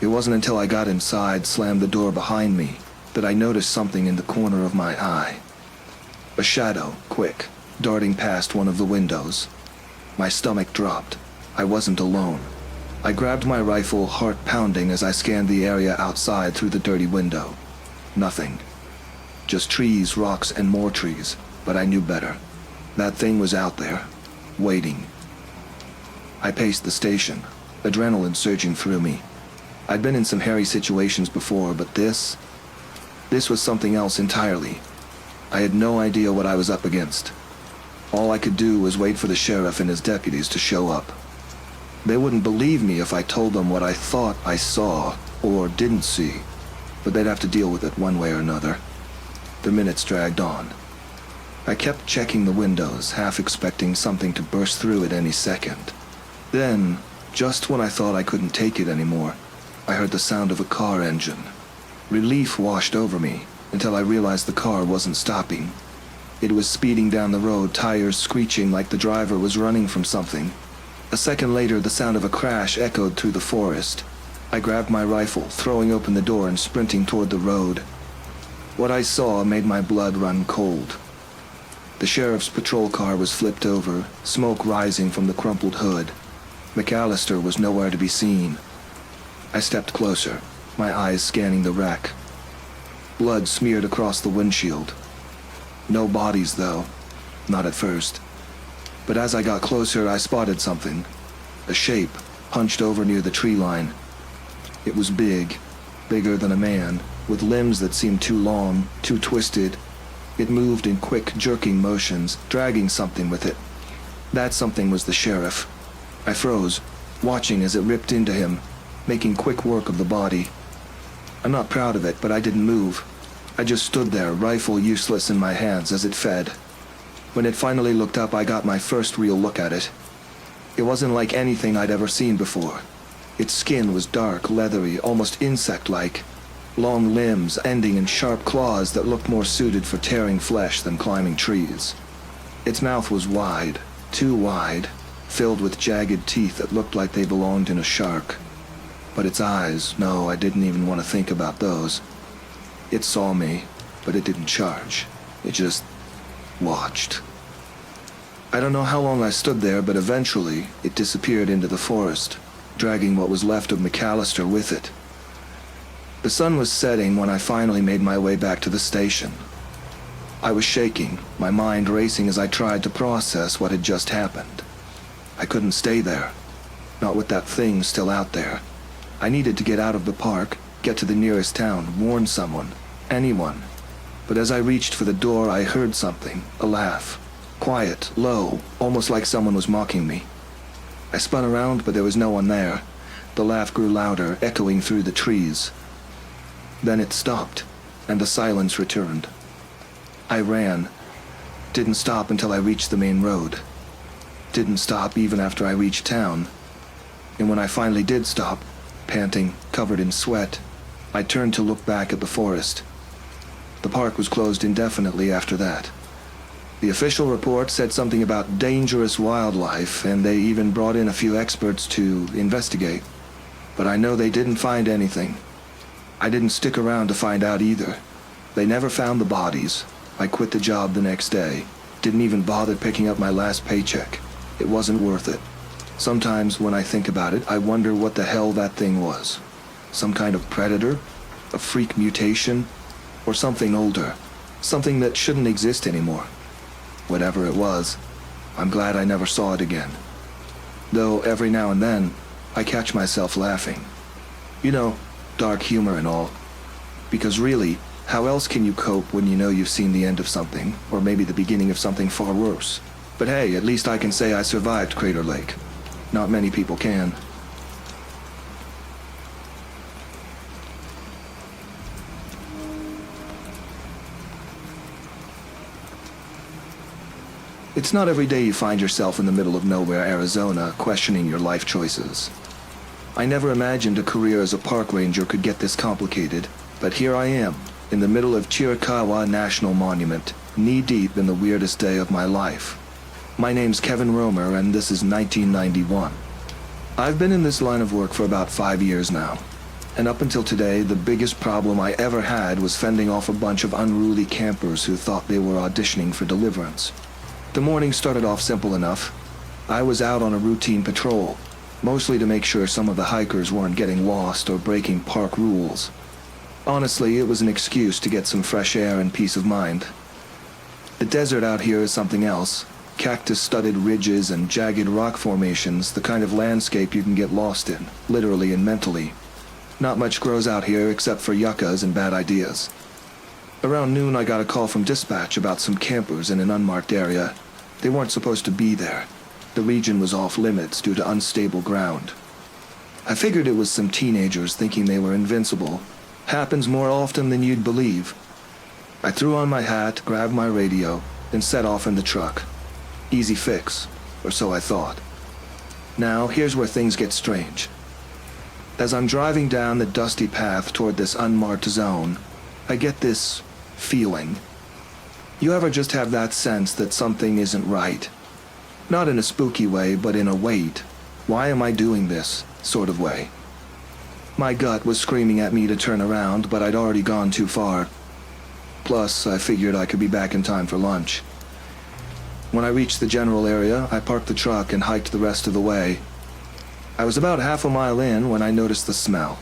Speaker 1: It wasn't until I got inside, slammed the door behind me, that I noticed something in the corner of my eye. A shadow, quick, darting past one of the windows. My stomach dropped. I wasn't alone. I grabbed my rifle, heart pounding as I scanned the area outside through the dirty window. Nothing. Just trees, rocks, and more trees, but I knew better. That thing was out there, waiting. I paced the station, adrenaline surging through me. I'd been in some hairy situations before, but this was something else entirely. I had no idea what I was up against. All I could do was wait for the sheriff and his deputies to show up. They wouldn't believe me if I told them what I thought I saw, or didn't see, but they'd have to deal with it one way or another. The minutes dragged on. I kept checking the windows, half expecting something to burst through at any second. Then, just when I thought I couldn't take it anymore, I heard the sound of a car engine. Relief washed over me until I realized the car wasn't stopping. It was speeding down the road, tires screeching like the driver was running from something. A second later, the sound of a crash echoed through the forest. I grabbed my rifle, throwing open the door and sprinting toward the road. What I saw made my blood run cold. The sheriff's patrol car was flipped over, smoke rising from the crumpled hood. McAllister was nowhere to be seen. I stepped closer, my eyes scanning the wreck. Blood smeared across the windshield. No bodies, though. Not at first. But as I got closer, I spotted something. A shape, hunched over near the tree line. It was big, bigger than a man, with limbs that seemed too long, too twisted. It moved in quick, jerking motions, dragging something with it. That something was the sheriff. I froze, watching as it ripped into him, making quick work of the body. I'm not proud of it, but I didn't move. I just stood there, rifle useless in my hands as it fed. When it finally looked up, I got my first real look at it. It wasn't like anything I'd ever seen before. Its skin was dark, leathery, almost insect-like. Long limbs ending in sharp claws that looked more suited for tearing flesh than climbing trees. Its mouth was wide, too wide, filled with jagged teeth that looked like they belonged in a shark. But its eyes, no, I didn't even want to think about those. It saw me, but it didn't charge. It just watched. I don't know how long I stood there, but eventually it disappeared into the forest, dragging what was left of McAllister with it. The sun was setting when I finally made my way back to the station. I was shaking, my mind racing as I tried to process what had just happened. I couldn't stay there. Not with that thing still out there. I needed to get out of the park, get to the nearest town, warn someone, anyone. But as I reached for the door, I heard something, a laugh. Quiet, low, almost like someone was mocking me. I spun around, but there was no one there. The laugh grew louder, echoing through the trees. Then it stopped, and the silence returned. I ran. Didn't stop until I reached the main road. Didn't stop even after I reached town. And when I finally did stop, panting, covered in sweat, I turned to look back at the forest. The park was closed indefinitely after that. The official report said something about dangerous wildlife, and they even brought in a few experts to investigate. But I know they didn't find anything. I didn't stick around to find out either. They never found the bodies. I quit the job the next day. Didn't even bother picking up my last paycheck. It wasn't worth it. Sometimes when I think about it, I wonder what the hell that thing was. Some kind of predator? A freak mutation? Or something older? Something that shouldn't exist anymore. Whatever it was, I'm glad I never saw it again. Though every now and then, I catch myself laughing. You know, dark humor and all. Because really, how else can you cope when you know you've seen the end of something, or maybe the beginning of something far worse? But hey, at least I can say I survived Crater Lake. Not many people can. It's not every day you find yourself in the middle of nowhere, Arizona, questioning your life choices. I never imagined a career as a park ranger could get this complicated, but here I am, in the middle of Chiricahua National Monument, knee-deep in the weirdest day of my life. My name's Kevin Romer, and this is 1991. I've been in this line of work for about 5 years now, and up until today, the biggest problem I ever had was fending off a bunch of unruly campers who thought they were auditioning for Deliverance. The morning started off simple enough. I was out on a routine patrol, mostly to make sure some of the hikers weren't getting lost or breaking park rules. Honestly, it was an excuse to get some fresh air and peace of mind. The desert out here is something else. Cactus-studded ridges and jagged rock formations, the kind of landscape you can get lost in, literally and mentally. Not much grows out here except for yuccas and bad ideas. Around noon, I got a call from dispatch about some campers in an unmarked area. They weren't supposed to be there. The region was off limits due to unstable ground. I figured it was some teenagers thinking they were invincible. Happens more often than you'd believe. I threw on my hat, grabbed my radio, and set off in the truck. Easy fix, or so I thought. Now, here's where things get strange. As I'm driving down the dusty path toward this unmarked zone, I get this feeling. You ever just have that sense that something isn't right? Not in a spooky way, but in a wait, why am I doing this sort of way. My gut was screaming at me to turn around, but I'd already gone too far. Plus, I figured I could be back in time for lunch. When I reached the general area, I parked the truck and hiked the rest of the way. I was about half a mile in when I noticed the smell.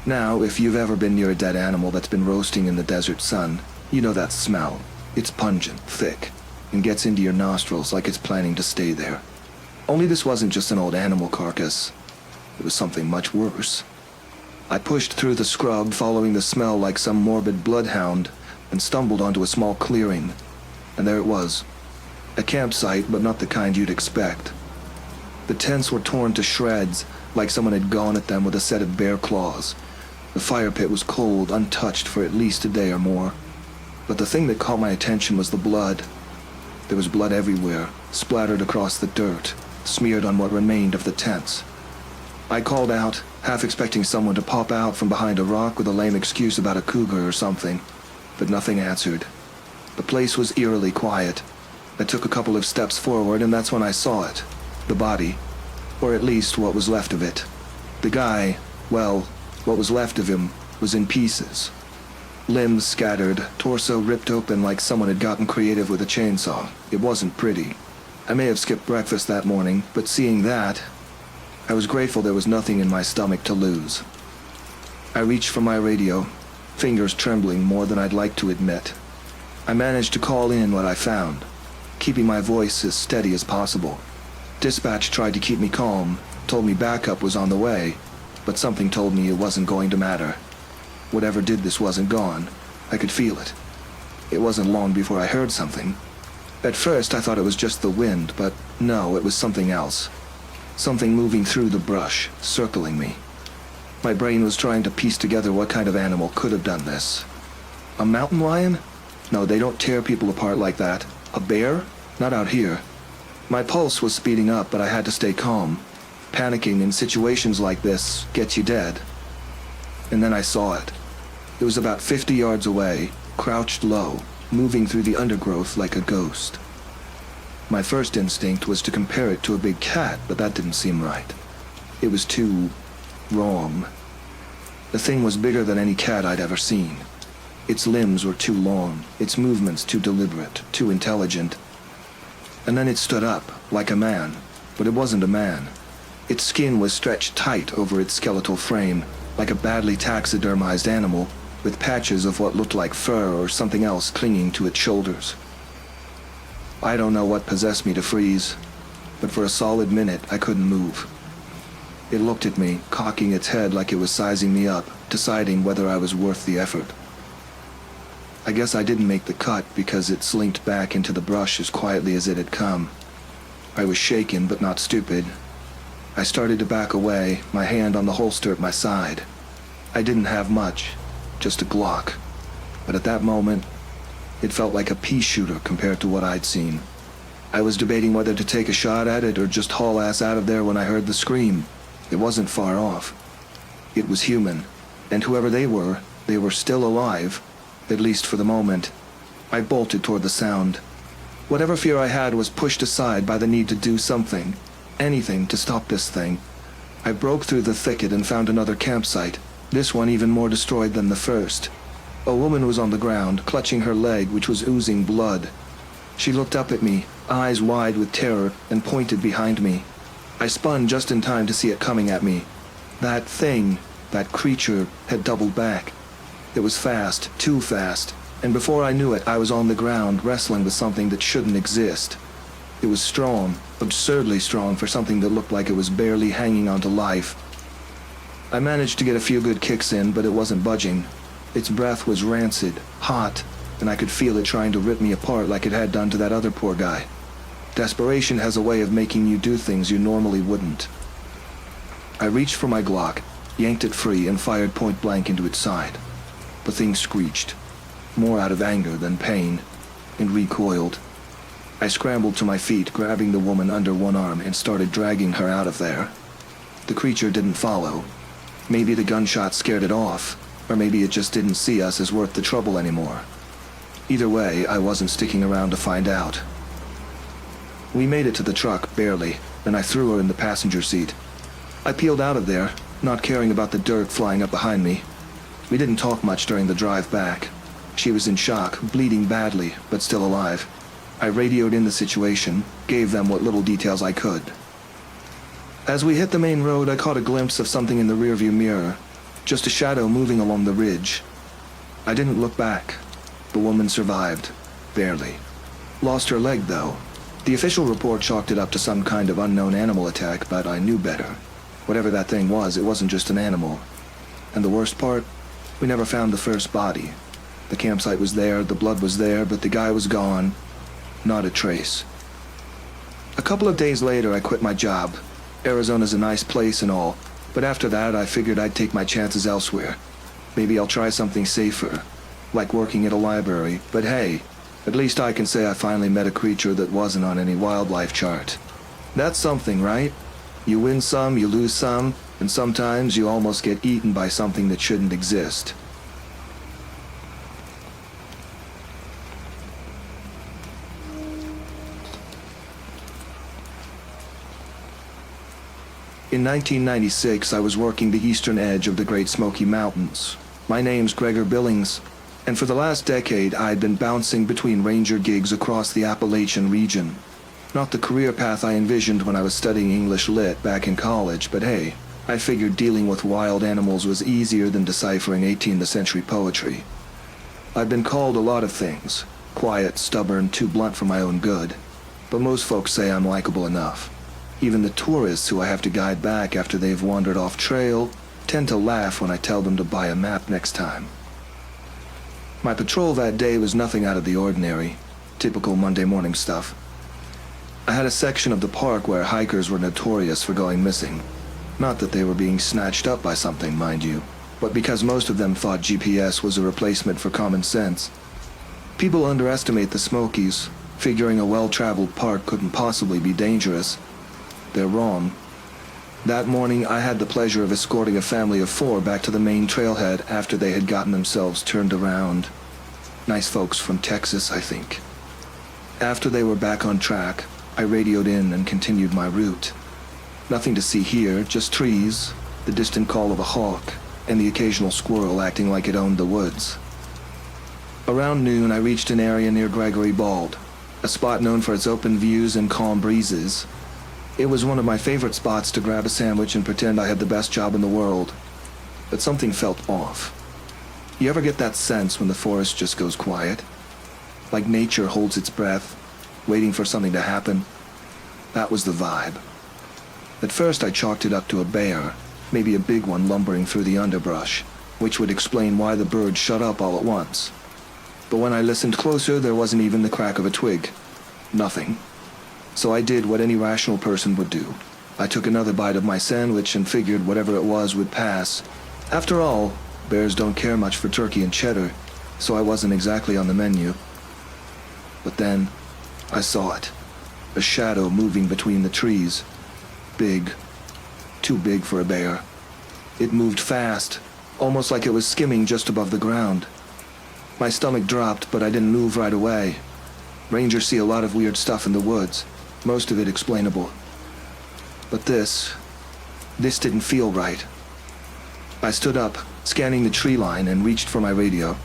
Speaker 1: Now, if you've ever been near a dead animal that's been roasting in the desert sun, you know that smell. It's pungent, thick, and gets into your nostrils like it's planning to stay there. Only this wasn't just an old animal carcass. It was something much worse. I pushed through the scrub, following the smell like some morbid bloodhound, and stumbled onto a small clearing. And there it was. A campsite, but not the kind you'd expect. The tents were torn to shreds, like someone had gone at them with a set of bear claws. The fire pit was cold, untouched for at least a day or more. But the thing that caught my attention was the blood. There was blood everywhere, splattered across the dirt, smeared on what remained of the tents. I called out, half expecting someone to pop out from behind a rock with a lame excuse about a cougar or something, but nothing answered. The place was eerily quiet. I took a couple of steps forward, and that's when I saw it. The body. Or at least what was left of it. The guy, well, what was left of him was in pieces. Limbs scattered, torso ripped open like someone had gotten creative with a chainsaw. It wasn't pretty. I may have skipped breakfast that morning, but seeing that, I was grateful there was nothing in my stomach to lose. I reached for my radio, fingers trembling more than I'd like to admit. I managed to call in what I found, keeping my voice as steady as possible. Dispatch tried to keep me calm, told me backup was on the way, but something told me it wasn't going to matter. Whatever did this wasn't gone. I could feel it. It wasn't long before I heard something. At first I thought it was just the wind, but no, it was something else. Something moving through the brush, circling me. My brain was trying to piece together what kind of animal could have done this. A mountain lion? No, they don't tear people apart like that. A bear? Not out here. My pulse was speeding up, but I had to stay calm. Panicking in situations like this gets you dead. And then I saw it. It was about 50 yards away, crouched low, moving through the undergrowth like a ghost. My first instinct was to compare it to a big cat, but that didn't seem right. It was too wrong. The thing was bigger than any cat I'd ever seen. Its limbs were too long, its movements too deliberate, too intelligent. And then it stood up, like a man, but it wasn't a man. Its skin was stretched tight over its skeletal frame, like a badly taxidermized animal, with patches of what looked like fur or something else clinging to its shoulders. I don't know what possessed me to freeze, but for a solid minute I couldn't move. It looked at me, cocking its head like it was sizing me up, deciding whether I was worth the effort. I guess I didn't make the cut because it slinked back into the brush as quietly as it had come. I was shaken but not stupid. I started to back away, my hand on the holster at my side. I didn't have much, just a Glock. But at that moment, it felt like a pea shooter compared to what I'd seen. I was debating whether to take a shot at it or just haul ass out of there when I heard the scream. It wasn't far off. It was human, and whoever they were still alive, at least for the moment. I bolted toward the sound. Whatever fear I had was pushed aside by the need to do something, anything to stop this thing. I broke through the thicket and found another campsite, this one even more destroyed than the first. A woman was on the ground, clutching her leg, which was oozing blood. She looked up at me, eyes wide with terror, and pointed behind me. I spun just in time to see it coming at me. That thing, that creature, had doubled back. It was fast, too fast, and before I knew it, I was on the ground, wrestling with something that shouldn't exist. It was strong, absurdly strong for something that looked like it was barely hanging on to life. I managed to get a few good kicks in, but it wasn't budging. Its breath was rancid, hot, and I could feel it trying to rip me apart like it had done to that other poor guy. Desperation has a way of making you do things you normally wouldn't. I reached for my Glock, yanked it free, and fired point blank into its side. The thing screeched, more out of anger than pain, and recoiled. I scrambled to my feet, grabbing the woman under one arm, and started dragging her out of there. The creature didn't follow. Maybe the gunshot scared it off, or maybe it just didn't see us as worth the trouble anymore. Either way, I wasn't sticking around to find out. We made it to the truck, barely, and I threw her in the passenger seat. I peeled out of there, not caring about the dirt flying up behind me. We didn't talk much during the drive back. She was in shock, bleeding badly, but still alive. I radioed in the situation, gave them what little details I could. As we hit the main road, I caught a glimpse of something in the rearview mirror, just a shadow moving along the ridge. I didn't look back. The woman survived, barely. Lost her leg, though. The official report chalked it up to some kind of unknown animal attack, but I knew better. Whatever that thing was, it wasn't just an animal. And the worst part? We never found the first body. The campsite was there, the blood was there, but the guy was gone. Not a trace. A couple of days later, I quit my job. Arizona's a nice place and all, but after that, I figured I'd take my chances elsewhere. Maybe I'll try something safer, like working at a library, but hey, at least I can say I finally met a creature that wasn't on any wildlife chart. That's something, right? You win some, you lose some, and sometimes you almost get eaten by something that shouldn't exist. In 1996, I was working the eastern edge of the Great Smoky Mountains. My name's Gregor Billings, and for the last decade, I'd been bouncing between ranger gigs across the Appalachian region. Not the career path I envisioned when I was studying English Lit back in college, but hey, I figured dealing with wild animals was easier than deciphering 18th century poetry. I'd been called a lot of things. Quiet, stubborn, too blunt for my own good. But most folks say I'm likable enough. Even the tourists who I have to guide back after they've wandered off trail tend to laugh when I tell them to buy a map next time. My patrol that day was nothing out of the ordinary. Typical Monday morning stuff. I had a section of the park where hikers were notorious for going missing. Not that they were being snatched up by something, mind you, but because most of them thought GPS was a replacement for common sense. People underestimate the Smokies, figuring a well-traveled park couldn't possibly be dangerous. They're wrong. That morning, I had the pleasure of escorting a family of 4 back to the main trailhead after they had gotten themselves turned around. Nice folks from Texas, I think. After they were back on track, I radioed in and continued my route. Nothing to see here, just trees, the distant call of a hawk, and the occasional squirrel acting like it owned the woods. Around noon, I reached an area near Gregory Bald, a spot known for its open views and calm breezes. It was one of my favorite spots to grab a sandwich and pretend I had the best job in the world. But something felt off. You ever get that sense when the forest just goes quiet? Like nature holds its breath, waiting for something to happen? That was the vibe. At first I chalked it up to a bear, maybe a big one lumbering through the underbrush, which would explain why the bird shut up all at once. But when I listened closer, there wasn't even the crack of a twig. Nothing. So I did what any rational person would do. I took another bite of my sandwich and figured whatever it was would pass. After all, bears don't care much for turkey and cheddar, so I wasn't exactly on the menu. But then, I saw it. A shadow moving between the trees. Big. Too big for a bear. It moved fast, almost like it was skimming just above the ground. My stomach dropped, but I didn't move right away. Rangers see a lot of weird stuff in the woods, most of it explainable. But this didn't feel right. I stood up, scanning the tree line, and reached for my radio.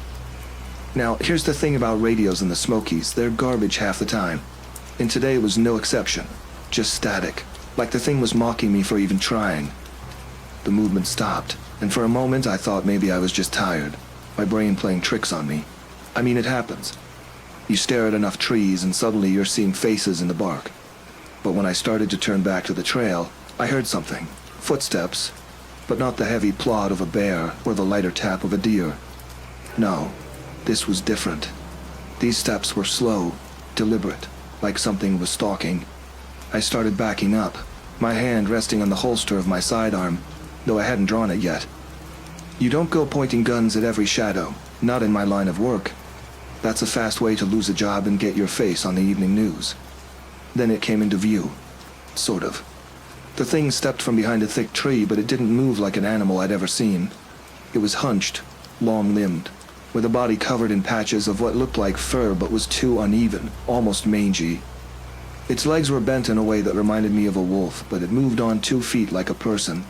Speaker 1: Now, here's the thing about radios in the Smokies. They're garbage half the time. And today was no exception. Just static. Like the thing was mocking me for even trying. The movement stopped, and for a moment I thought maybe I was just tired. My brain playing tricks on me. I mean, it happens. You stare at enough trees and suddenly you're seeing faces in the bark. But when I started to turn back to the trail, I heard something. Footsteps. But not the heavy plod of a bear or the lighter tap of a deer. No, this was different. These steps were slow, deliberate, like something was stalking. I started backing up, my hand resting on the holster of my sidearm, though I hadn't drawn it yet. You don't go pointing guns at every shadow, not in my line of work. That's a fast way to lose a job and get your face on the evening news. Then it came into view. Sort of. The thing stepped from behind a thick tree, but it didn't move like an animal I'd ever seen. It was hunched, long-limbed, with a body covered in patches of what looked like fur but was too uneven, almost mangy. Its legs were bent in a way that reminded me of a wolf, but it moved on 2 feet like a person.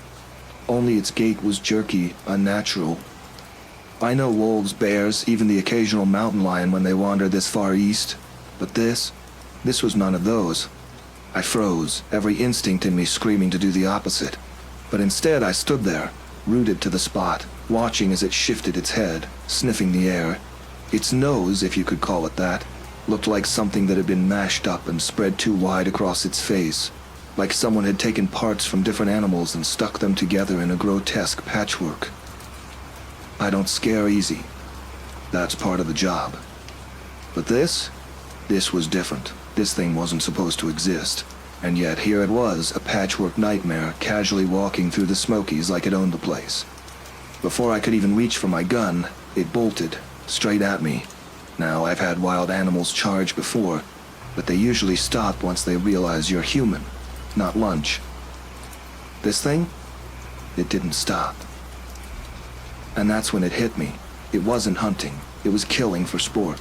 Speaker 1: Only its gait was jerky, unnatural. I know wolves, bears, even the occasional mountain lion when they wander this far east, but this was none of those. I froze, every instinct in me screaming to do the opposite. But instead I stood there, rooted to the spot, watching as it shifted its head, sniffing the air. Its nose, if you could call it that, looked like something that had been mashed up and spread too wide across its face, like someone had taken parts from different animals and stuck them together in a grotesque patchwork. I don't scare easy. That's part of the job. But this was different. This thing wasn't supposed to exist. And yet here it was, a patchwork nightmare, casually walking through the Smokies like it owned the place. Before I could even reach for my gun, it bolted, straight at me. Now, I've had wild animals charge before, but they usually stop once they realize you're human, not lunch. This thing? It didn't stop. And that's when it hit me. It wasn't hunting. It was killing for sport.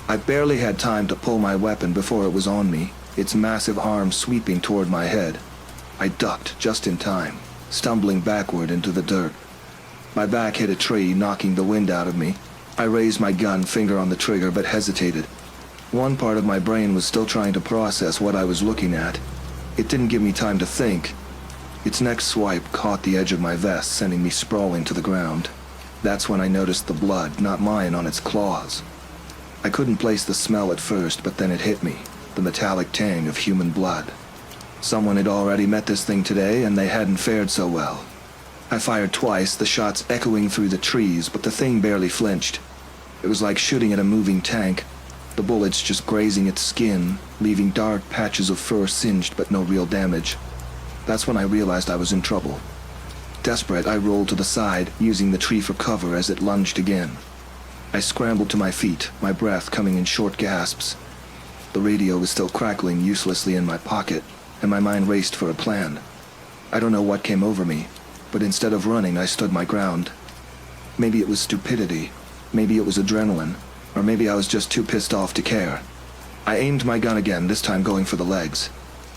Speaker 1: I barely had time to pull my weapon before it was on me, its massive arm sweeping toward my head. I ducked just in time, stumbling backward into the dirt. My back hit a tree, knocking the wind out of me. I raised my gun, finger on the trigger, but hesitated. One part of my brain was still trying to process what I was looking at. It didn't give me time to think. Its next swipe caught the edge of my vest, sending me sprawling to the ground. That's when I noticed the blood, not mine, on its claws. I couldn't place the smell at first, but then it hit me, the metallic tang of human blood. Someone had already met this thing today, and they hadn't fared so well. I fired twice, the shots echoing through the trees, but the thing barely flinched. It was like shooting at a moving tank, the bullets just grazing its skin, leaving dark patches of fur singed but no real damage. That's when I realized I was in trouble. Desperate, I rolled to the side, using the tree for cover as it lunged again. I scrambled to my feet, my breath coming in short gasps. The radio was still crackling uselessly in my pocket, and my mind raced for a plan. I don't know what came over me, but instead of running, I stood my ground. Maybe it was stupidity, maybe it was adrenaline, or maybe I was just too pissed off to care. I aimed my gun again, this time going for the legs.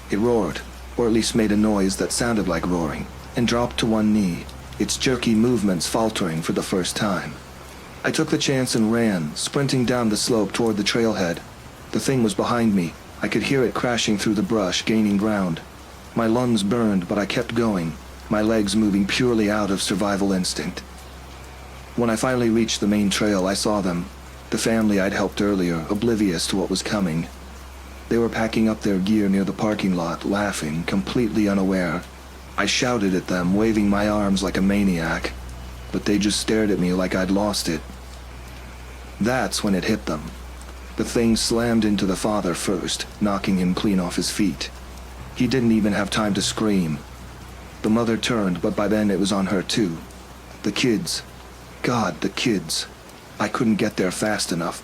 Speaker 1: It roared, or at least made a noise that sounded like roaring, and dropped to one knee, its jerky movements faltering for the first time. I took the chance and ran, sprinting down the slope toward the trailhead. The thing was behind me. I could hear it crashing through the brush, gaining ground. My lungs burned, but I kept going, my legs moving purely out of survival instinct. When I finally reached the main trail, I saw them, the family I'd helped earlier, oblivious to what was coming. They were packing up their gear near the parking lot, laughing, completely unaware. I shouted at them, waving my arms like a maniac, but they just stared at me like I'd lost it. That's when it hit them. The thing slammed into the father first, knocking him clean off his feet. He didn't even have time to scream. The mother turned, but by then it was on her too. The kids. God, the kids. I couldn't get there fast enough.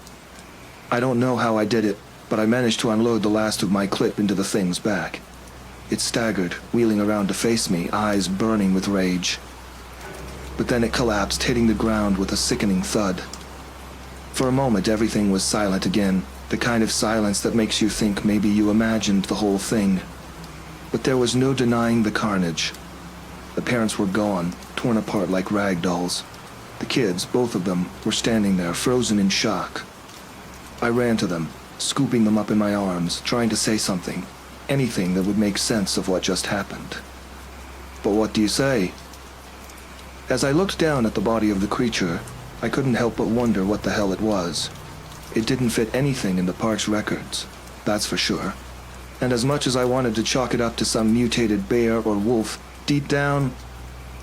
Speaker 1: I don't know how I did it, but I managed to unload the last of my clip into the thing's back. It staggered, wheeling around to face me, eyes burning with rage. But then it collapsed, hitting the ground with a sickening thud. For a moment, everything was silent again, the kind of silence that makes you think maybe you imagined the whole thing. But there was no denying the carnage. The parents were gone, torn apart like rag dolls. The kids, both of them, were standing there, frozen in shock. I ran to them, scooping them up in my arms, trying to say something, anything that would make sense of what just happened. But what do you say? As I looked down at the body of the creature, I couldn't help but wonder what the hell it was. It didn't fit anything in the park's records, that's for sure. And as much as I wanted to chalk it up to some mutated bear or wolf, deep down,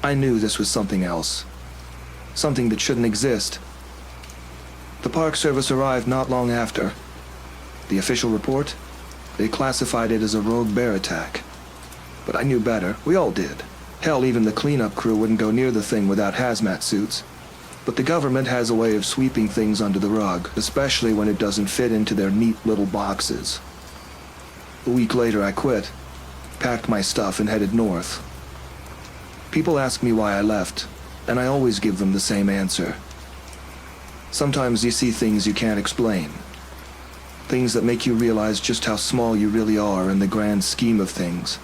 Speaker 1: I knew this was something else. Something that shouldn't exist. The Park Service arrived not long after. The official report? They classified it as a rogue bear attack. But I knew better. We all did. Hell, even the cleanup crew wouldn't go near the thing without hazmat suits. But the government has a way of sweeping things under the rug, especially when it doesn't fit into their neat little boxes. A week later, I quit, packed my stuff and headed north. People ask me why I left, and I always give them the same answer. Sometimes you see things you can't explain. Things that make you realize just how small you really are in the grand scheme of things.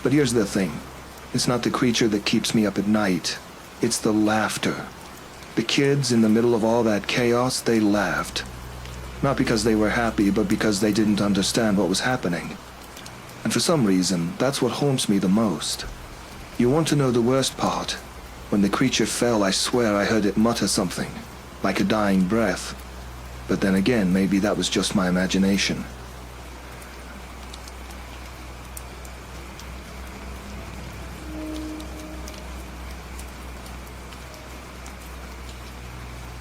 Speaker 1: But here's the thing. It's not the creature that keeps me up at night. It's the laughter. The kids, in the middle of all that chaos, they laughed. Not because they were happy, but because they didn't understand what was happening. And for some reason, that's what haunts me the most. You want to know the worst part? When the creature fell, I swear I heard it mutter something, like a dying breath. But then again, maybe that was just my imagination.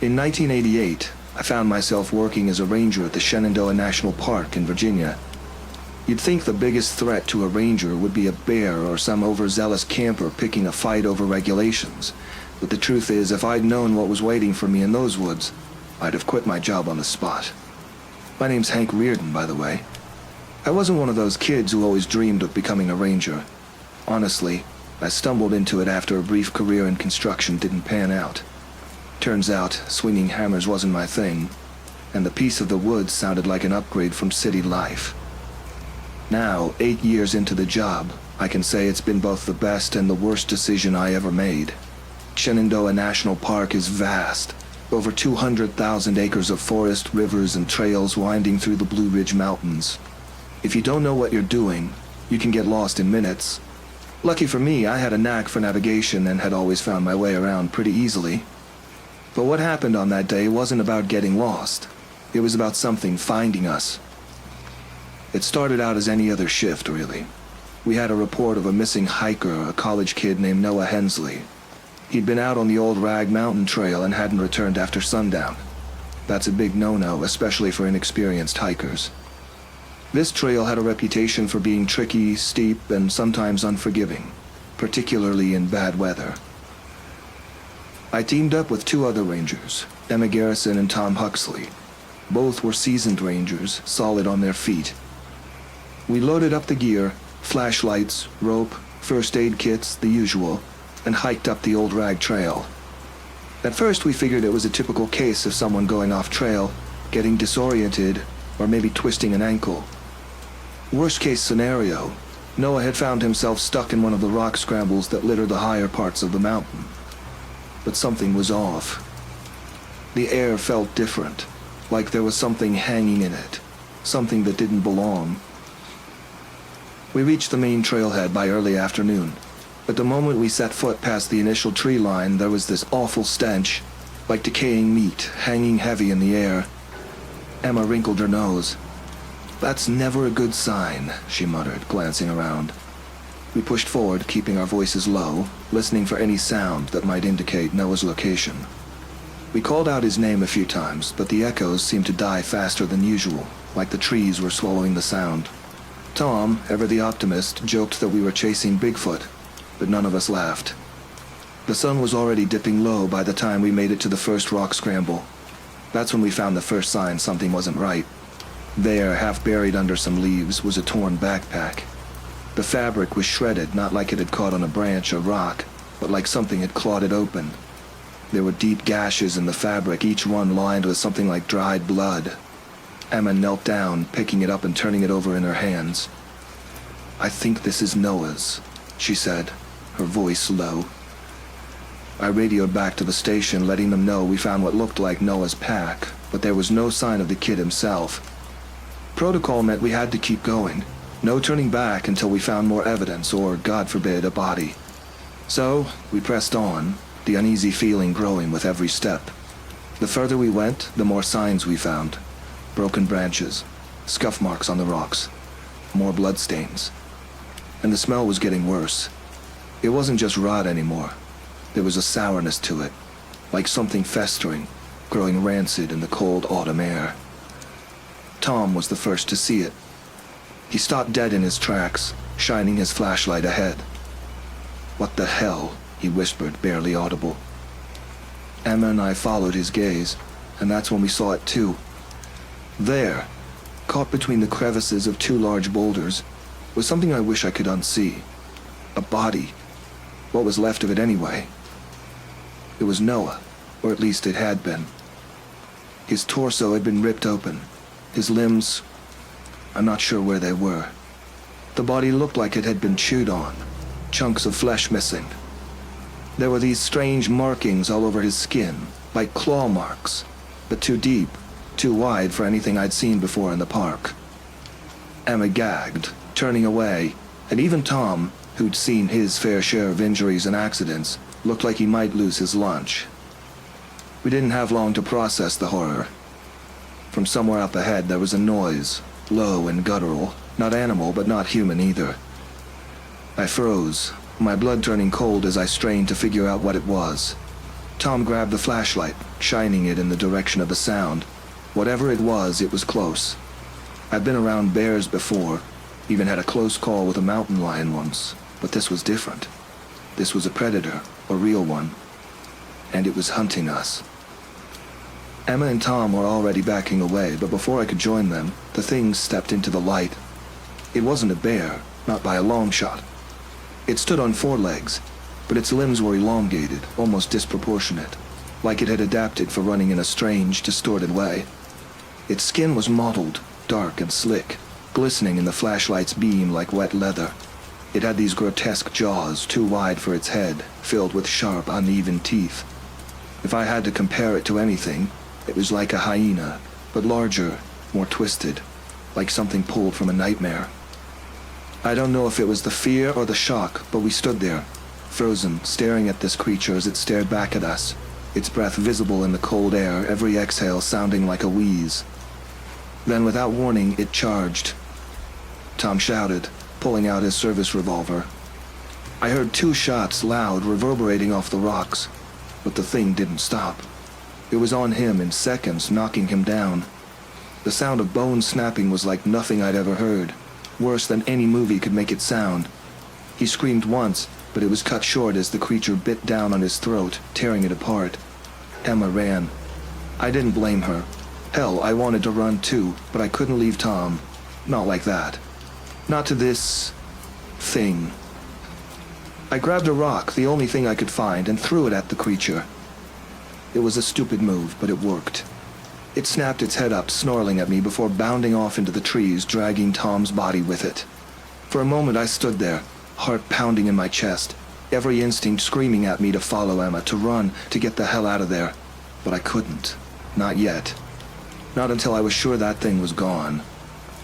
Speaker 1: In 1988, I found myself working as a ranger at the Shenandoah National Park in Virginia. You'd think the biggest threat to a ranger would be a bear or some overzealous camper picking a fight over regulations. But the truth is, if I'd known what was waiting for me in those woods, I'd have quit my job on the spot. My name's Hank Reardon, by the way. I wasn't one of those kids who always dreamed of becoming a ranger. Honestly, I stumbled into it after a brief career in construction didn't pan out. Turns out, swinging hammers wasn't my thing, and the peace of the woods sounded like an upgrade from city life. Now, 8 years into the job, I can say it's been both the best and the worst decision I ever made. Shenandoah National Park is vast. Over 200,000 acres of forest, rivers, and trails winding through the Blue Ridge Mountains. If you don't know what you're doing, you can get lost in minutes. Lucky for me, I had a knack for navigation and had always found my way around pretty easily. But what happened on that day wasn't about getting lost. It was about something finding us. It started out as any other shift, really. We had a report of a missing hiker, a college kid named Noah Hensley. He'd been out on the old Rag Mountain Trail and hadn't returned after sundown. That's a big no-no, especially for inexperienced hikers. This trail had a reputation for being tricky, steep, and sometimes unforgiving, particularly in bad weather. I teamed up with 2 other rangers, Emma Garrison and Tom Huxley. Both were seasoned rangers, solid on their feet. We loaded up the gear, flashlights, rope, first aid kits, the usual, and hiked up the old Rag Trail. At first we figured it was a typical case of someone going off trail, getting disoriented, or maybe twisting an ankle. Worst case scenario, Noah had found himself stuck in one of the rock scrambles that litter the higher parts of the mountain. But something was off. The air felt different, like there was something hanging in it, something that didn't belong. We reached the main trailhead by early afternoon, but the moment we set foot past the initial tree line, there was this awful stench, like decaying meat, hanging heavy in the air. Emma wrinkled her nose. "That's never a good sign," she muttered, glancing around. We pushed forward, keeping our voices low, listening for any sound that might indicate Noah's location. We called out his name a few times, but the echoes seemed to die faster than usual, like the trees were swallowing the sound. Tom, ever the optimist, joked that we were chasing Bigfoot, but none of us laughed. The sun was already dipping low by the time we made it to the first rock scramble. That's when we found the first sign something wasn't right. There, half buried under some leaves, was a torn backpack. The fabric was shredded, not like it had caught on a branch or rock, but like something had clawed it open. There were deep gashes in the fabric, each one lined with something like dried blood. Emma knelt down, picking it up and turning it over in her hands. "I think this is Noah's," she said, her voice low. I radioed back to the station, letting them know we found what looked like Noah's pack, but there was no sign of the kid himself. Protocol meant we had to keep going. No turning back until we found more evidence or, God forbid, a body. So, we pressed on, the uneasy feeling growing with every step. The further we went, the more signs we found. Broken branches, scuff marks on the rocks, more bloodstains. And the smell was getting worse. It wasn't just rot anymore. There was a sourness to it, like something festering, growing rancid in the cold autumn air. Tom was the first to see it. He stopped dead in his tracks, shining his flashlight ahead. "What the hell?" he whispered, barely audible. Emma and I followed his gaze, and that's when we saw it too. There, caught between the crevices of 2 large boulders, was something I wish I could unsee. A body. What was left of it anyway? It was Noah, or at least it had been. His torso had been ripped open. His limbs, I'm not sure where they were. The body looked like it had been chewed on, chunks of flesh missing. There were these strange markings all over his skin, like claw marks, but too deep, too wide for anything I'd seen before in the park. Emma gagged, turning away, and even Tom, who'd seen his fair share of injuries and accidents, looked like he might lose his lunch. We didn't have long to process the horror. From somewhere up ahead there was a noise, low and guttural, not animal but not human either. I froze, my blood turning cold as I strained to figure out what it was. Tom grabbed the flashlight, shining it in the direction of the sound. Whatever it was close. I've been around bears before, even had a close call with a mountain lion once, but this was different. This was a predator, a real one, and it was hunting us. Emma and Tom were already backing away, but before I could join them, the thing stepped into the light. It wasn't a bear, not by a long shot. It stood on 4 legs, but its limbs were elongated, almost disproportionate, like it had adapted for running in a strange, distorted way. Its skin was mottled, dark and slick, glistening in the flashlight's beam like wet leather. It had these grotesque jaws, too wide for its head, filled with sharp, uneven teeth. If I had to compare it to anything, it was like a hyena, but larger, more twisted, like something pulled from a nightmare. I don't know if it was the fear or the shock, but we stood there, frozen, staring at this creature as it stared back at us, its breath visible in the cold air, every exhale sounding like a wheeze. Then, without warning, it charged. Tom shouted, pulling out his service revolver. I heard 2 shots, loud, reverberating off the rocks, but the thing didn't stop. It was on him in seconds, knocking him down. The sound of bones snapping was like nothing I'd ever heard, worse than any movie could make it sound. He screamed once, but it was cut short as the creature bit down on his throat, tearing it apart. Emma ran. I didn't blame her. Hell, I wanted to run too, but I couldn't leave Tom. Not like that. Not to this thing. I grabbed a rock, the only thing I could find, and threw it at the creature. It was a stupid move, but it worked. It snapped its head up, snarling at me before bounding off into the trees, dragging Tom's body with it. For a moment I stood there, heart pounding in my chest, every instinct screaming at me to follow Emma, to run, to get the hell out of there. But I couldn't. Not yet. Not until I was sure that thing was gone.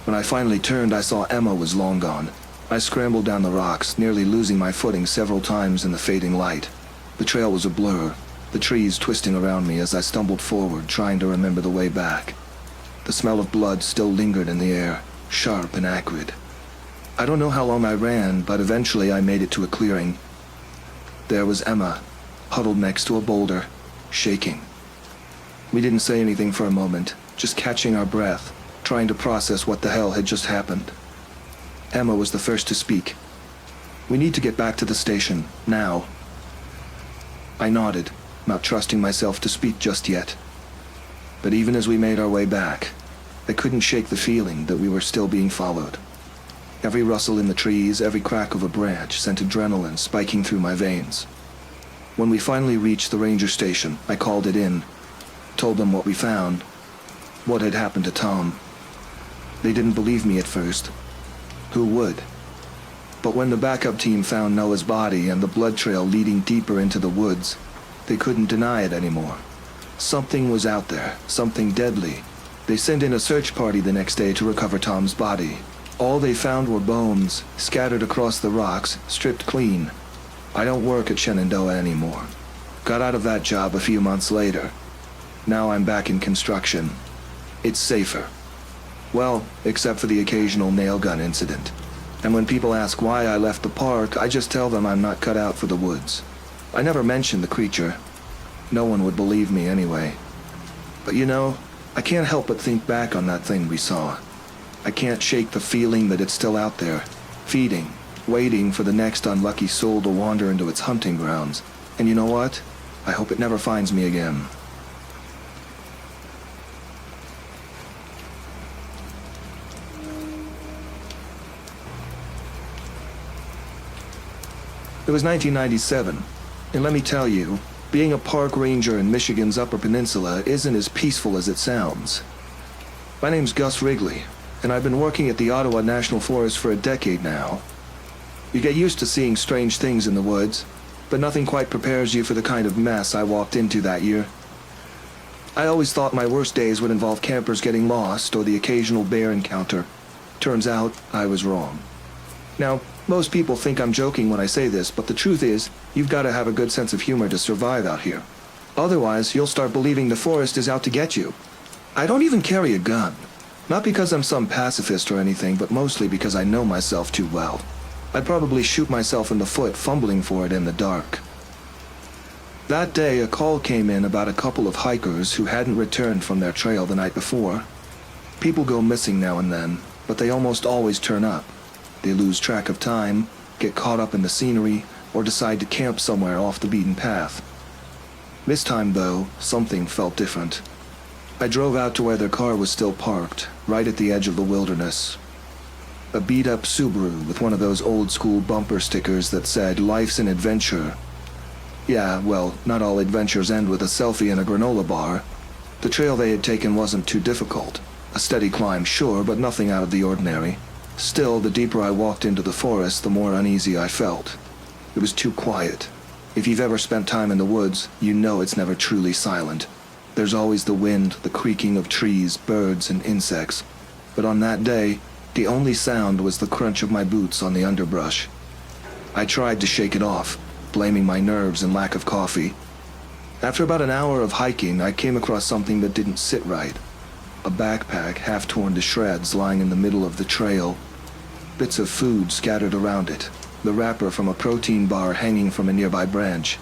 Speaker 1: When I finally turned, I saw Emma was long gone. I scrambled down the rocks, nearly losing my footing several times in the fading light. The trail was a blur, the trees twisting around me as I stumbled forward, trying to remember the way back. The smell of blood still lingered in the air, sharp and acrid. I don't know how long I ran, but eventually I made it to a clearing. There was Emma, huddled next to a boulder, shaking. We didn't say anything for a moment, just catching our breath, trying to process what the hell had just happened. Emma was the first to speak. We need to get back to the station, now. I nodded, not trusting myself to speak just yet. But even as we made our way back, I couldn't shake the feeling that we were still being followed. Every rustle in the trees, every crack of a branch sent adrenaline spiking through my veins. When we finally reached the ranger station, I called it in, told them what we found, what had happened to Tom. They didn't believe me at first. Who would? But when the backup team found Noah's body and the blood trail leading deeper into the woods, they couldn't deny it anymore. Something was out there, something deadly. They sent in a search party the next day to recover Tom's body. All they found were bones, scattered across the rocks, stripped clean. I don't work at Shenandoah anymore. Got out of that job a few months later. Now I'm back in construction. It's safer. Well, except for the occasional nail gun incident. And when people ask why I left the park, I just tell them I'm not cut out for the woods. I never mention the creature. No one would believe me anyway. But you know, I can't help but think back on that thing we saw. I can't shake the feeling that it's still out there, feeding, waiting for the next unlucky soul to wander into its hunting grounds. And you know what? I hope it never finds me again. It was 1997, and let me tell you, being a park ranger in Michigan's Upper Peninsula isn't as peaceful as it sounds. My name's Gus Wrigley, and I've been working at the Ottawa National Forest for a decade now. You get used to seeing strange things in the woods, but nothing quite prepares you for the kind of mess I walked into that year. I always thought my worst days would involve campers getting lost or the occasional bear encounter. Turns out, I was wrong. Now, most people think I'm joking when I say this, but the truth is, you've got to have a good sense of humor to survive out here. Otherwise, you'll start believing the forest is out to get you. I don't even carry a gun. Not because I'm some pacifist or anything, but mostly because I know myself too well. I'd probably shoot myself in the foot fumbling for it in the dark. That day, a call came in about a couple of hikers who hadn't returned from their trail the night before. People go missing now and then, but they almost always turn up. They lose track of time, get caught up in the scenery, or decide to camp somewhere off the beaten path. This time, though, something felt different. I drove out to where their car was still parked, right at the edge of the wilderness. A beat-up Subaru with one of those old-school bumper stickers that said, "Life's an adventure." Yeah, well, not all adventures end with a selfie and a granola bar. The trail they had taken wasn't too difficult. A steady climb, sure, but nothing out of the ordinary. Still, the deeper I walked into the forest, the more uneasy I felt. It was too quiet. If you've ever spent time in the woods, you know it's never truly silent. There's always the wind, the creaking of trees, birds, and insects. But on that day, the only sound was the crunch of my boots on the underbrush. I tried to shake it off, blaming my nerves and lack of coffee. After about an hour of hiking, I came across something that didn't sit right. a backpack half torn to shreds lying in the middle of the trail, bits of food scattered around it, the wrapper from a protein bar hanging from a nearby branch.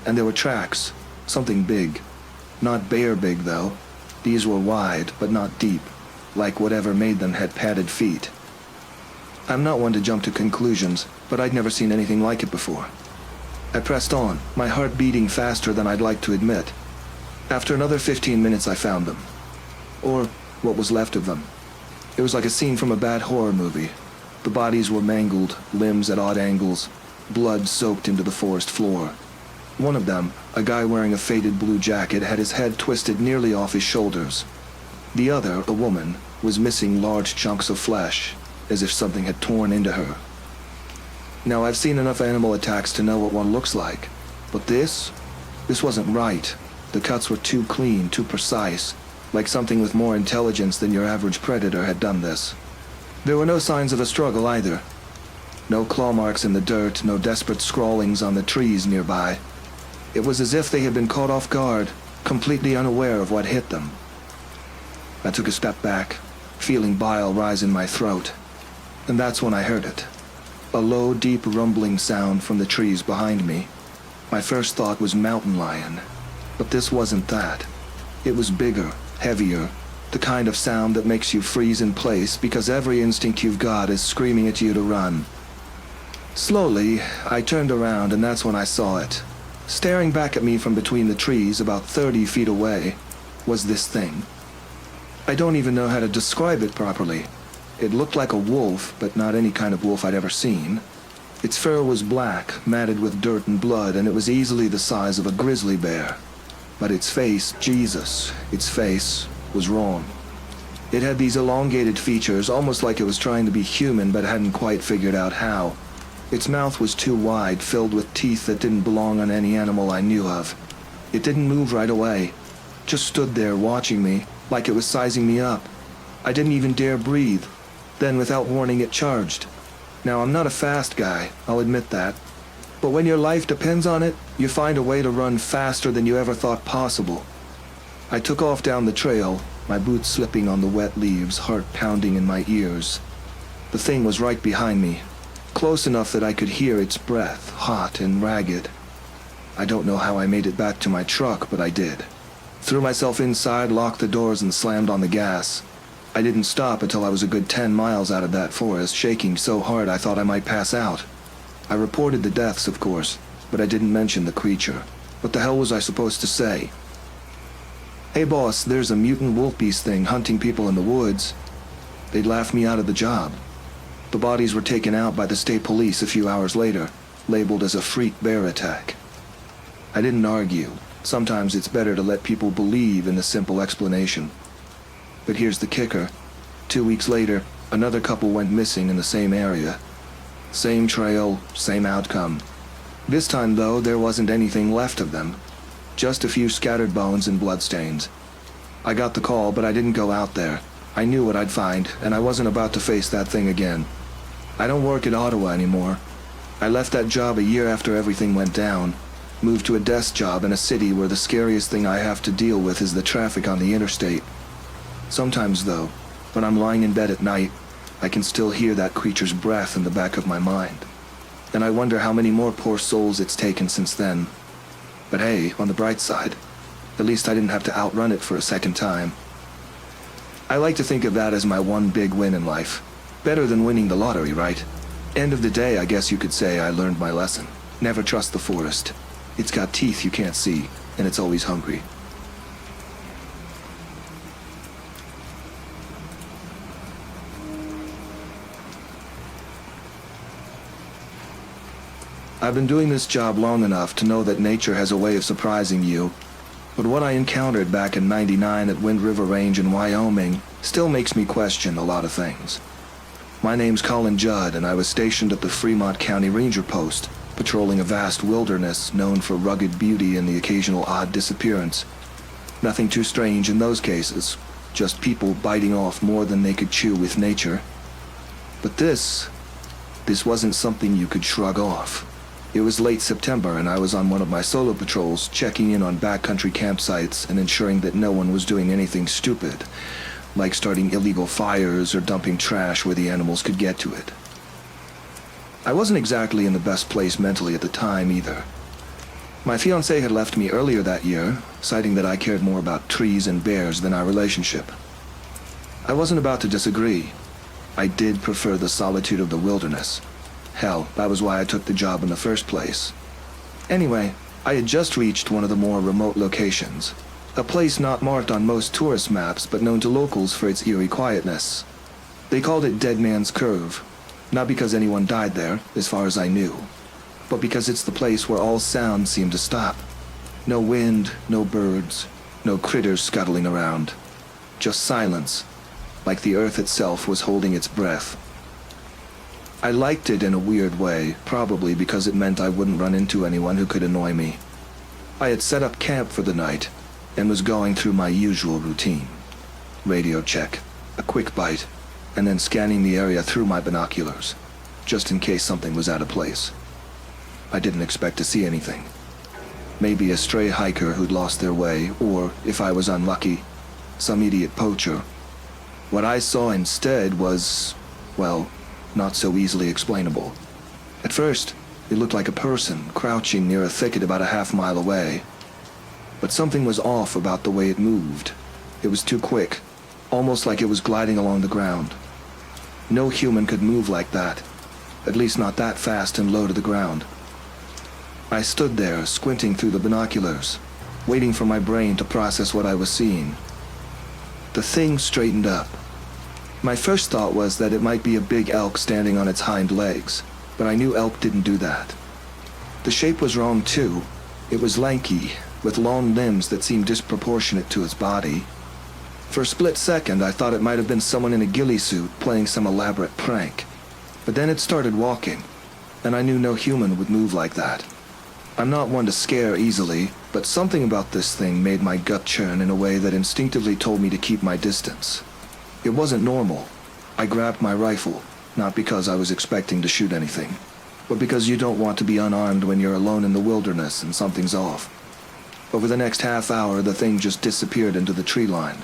Speaker 1: And there were tracks, something big. Not bear big, though. These were wide, but not deep, like whatever made them had padded feet. I'm not one to jump to conclusions, but I'd never seen anything like it before. I pressed on, my heart beating faster than I'd like to admit. After another 15 minutes, I found them. Or what was left of them. It was like a scene from a bad horror movie. The bodies were mangled, limbs at odd angles, blood soaked into the forest floor. One of them, a guy wearing a faded blue jacket, had his head twisted nearly off his shoulders. The other, a woman, was missing large chunks of flesh, as if something had torn into her. Now, I've seen enough animal attacks to know what one looks like, but this wasn't right. The cuts were too clean, too precise, like something with more intelligence than your average predator had done this. There were no signs of a struggle either. No claw marks in the dirt, no desperate scrawlings on the trees nearby. It was as if they had been caught off guard, completely unaware of what hit them. I took a step back, feeling bile rise in my throat, and that's when I heard it. A low, deep rumbling sound from the trees behind me. My first thought was mountain lion, but this wasn't that. It was bigger, heavier, the kind of sound that makes you freeze in place because every instinct you've got is screaming at you to run. Slowly, I turned around and that's when I saw it. Staring back at me from between the trees about 30 feet away was this thing. I don't even know how to describe it properly. It looked like a wolf, but not any kind of wolf I'd ever seen. Its fur was black, matted with dirt and blood, and it was easily the size of a grizzly bear. But its face, Jesus, its face was wrong. It had these elongated features, almost like it was trying to be human but hadn't quite figured out how. Its mouth was too wide, filled with teeth that didn't belong on any animal I knew of. It didn't move right away, just stood there watching me, like it was sizing me up. I didn't even dare breathe. Then, without warning, it charged. Now, I'm not a fast guy, I'll admit that. But when your life depends on it, you find a way to run faster than you ever thought possible. I took off down the trail, my boots slipping on the wet leaves, heart pounding in my ears. The thing was right behind me, close enough that I could hear its breath, hot and ragged. I don't know how I made it back to my truck, but I did. Threw myself inside, locked the doors, and slammed on the gas. I didn't stop until I was a good 10 miles out of that forest, shaking so hard I thought I might pass out. I reported the deaths, of course, but I didn't mention the creature. What the hell was I supposed to say? Hey boss, there's a mutant wolf beast thing hunting people in the woods. They'd laugh me out of the job. The bodies were taken out by the state police a few hours later, labeled as a freak bear attack. I didn't argue. Sometimes it's better to let people believe in the simple explanation. But here's the kicker. 2 weeks later, another couple went missing in the same area. Same trail, same outcome. This time, though, there wasn't anything left of them. Just a few scattered bones and bloodstains. I got the call, but I didn't go out there. I knew what I'd find, and I wasn't about to face that thing again. I don't work at Ottawa anymore. I left that job a year after everything went down. Moved to a desk job in a city where the scariest thing I have to deal with is the traffic on the interstate. Sometimes, though, when I'm lying in bed at night, I can still hear that creature's breath in the back of my mind. And I wonder how many more poor souls it's taken since then. But hey, on the bright side, at least I didn't have to outrun it for a second time. I like to think of that as my one big win in life. Better than winning the lottery, right? End of the day, I guess you could say I learned my lesson. Never trust the forest. It's got teeth you can't see, and it's always hungry. I've been doing this job long enough to know that nature has a way of surprising you, but what I encountered back in '99 at Wind River Range in Wyoming still makes me question a lot of things. My name's Colin Judd, and I was stationed at the Fremont County Ranger Post, patrolling a vast wilderness known for rugged beauty and the occasional odd disappearance. Nothing too strange in those cases, just people biting off more than they could chew with nature. But this wasn't something you could shrug off. It was late September, and I was on one of my solo patrols, checking in on backcountry campsites and ensuring that no one was doing anything stupid, like starting illegal fires or dumping trash where the animals could get to it. I wasn't exactly in the best place mentally at the time either. My fiancée had left me earlier that year, citing that I cared more about trees and bears than our relationship. I wasn't about to disagree. I did prefer the solitude of the wilderness. Hell, that was why I took the job in the first place. Anyway, I had just reached one of the more remote locations, a place not marked on most tourist maps but known to locals for its eerie quietness. They called it Dead Man's Curve, not because anyone died there, as far as I knew, but because it's the place where all sound seemed to stop. No wind, no birds, no critters scuttling around. Just silence, like the earth itself was holding its breath. I liked it in a weird way, probably because it meant I wouldn't run into anyone who could annoy me. I had set up camp for the night, and was going through my usual routine. Radio check, a quick bite, and then scanning the area through my binoculars, just in case something was out of place. I didn't expect to see anything. Maybe a stray hiker who'd lost their way, or, if I was unlucky, some idiot poacher. What I saw instead was, well, not so easily explainable. At first, it looked like a person crouching near a thicket about a half-mile away. But something was off about the way it moved. It was too quick, almost like it was gliding along the ground. No human could move like that, at least not that fast and low to the ground. I stood there, squinting through the binoculars, waiting for my brain to process what I was seeing. The thing straightened up. My first thought was that it might be a big elk standing on its hind legs, but I knew elk didn't do that. The shape was wrong too. It was lanky, with long limbs that seemed disproportionate to its body. For a split second, I thought it might have been someone in a ghillie suit playing some elaborate prank. But then it started walking, and I knew no human would move like that. I'm not one to scare easily, but something about this thing made my gut churn in a way that instinctively told me to keep my distance. It wasn't normal. I grabbed my rifle, not because I was expecting to shoot anything, but because you don't want to be unarmed when you're alone in the wilderness and something's off. Over the next half hour, the thing just disappeared into the tree line.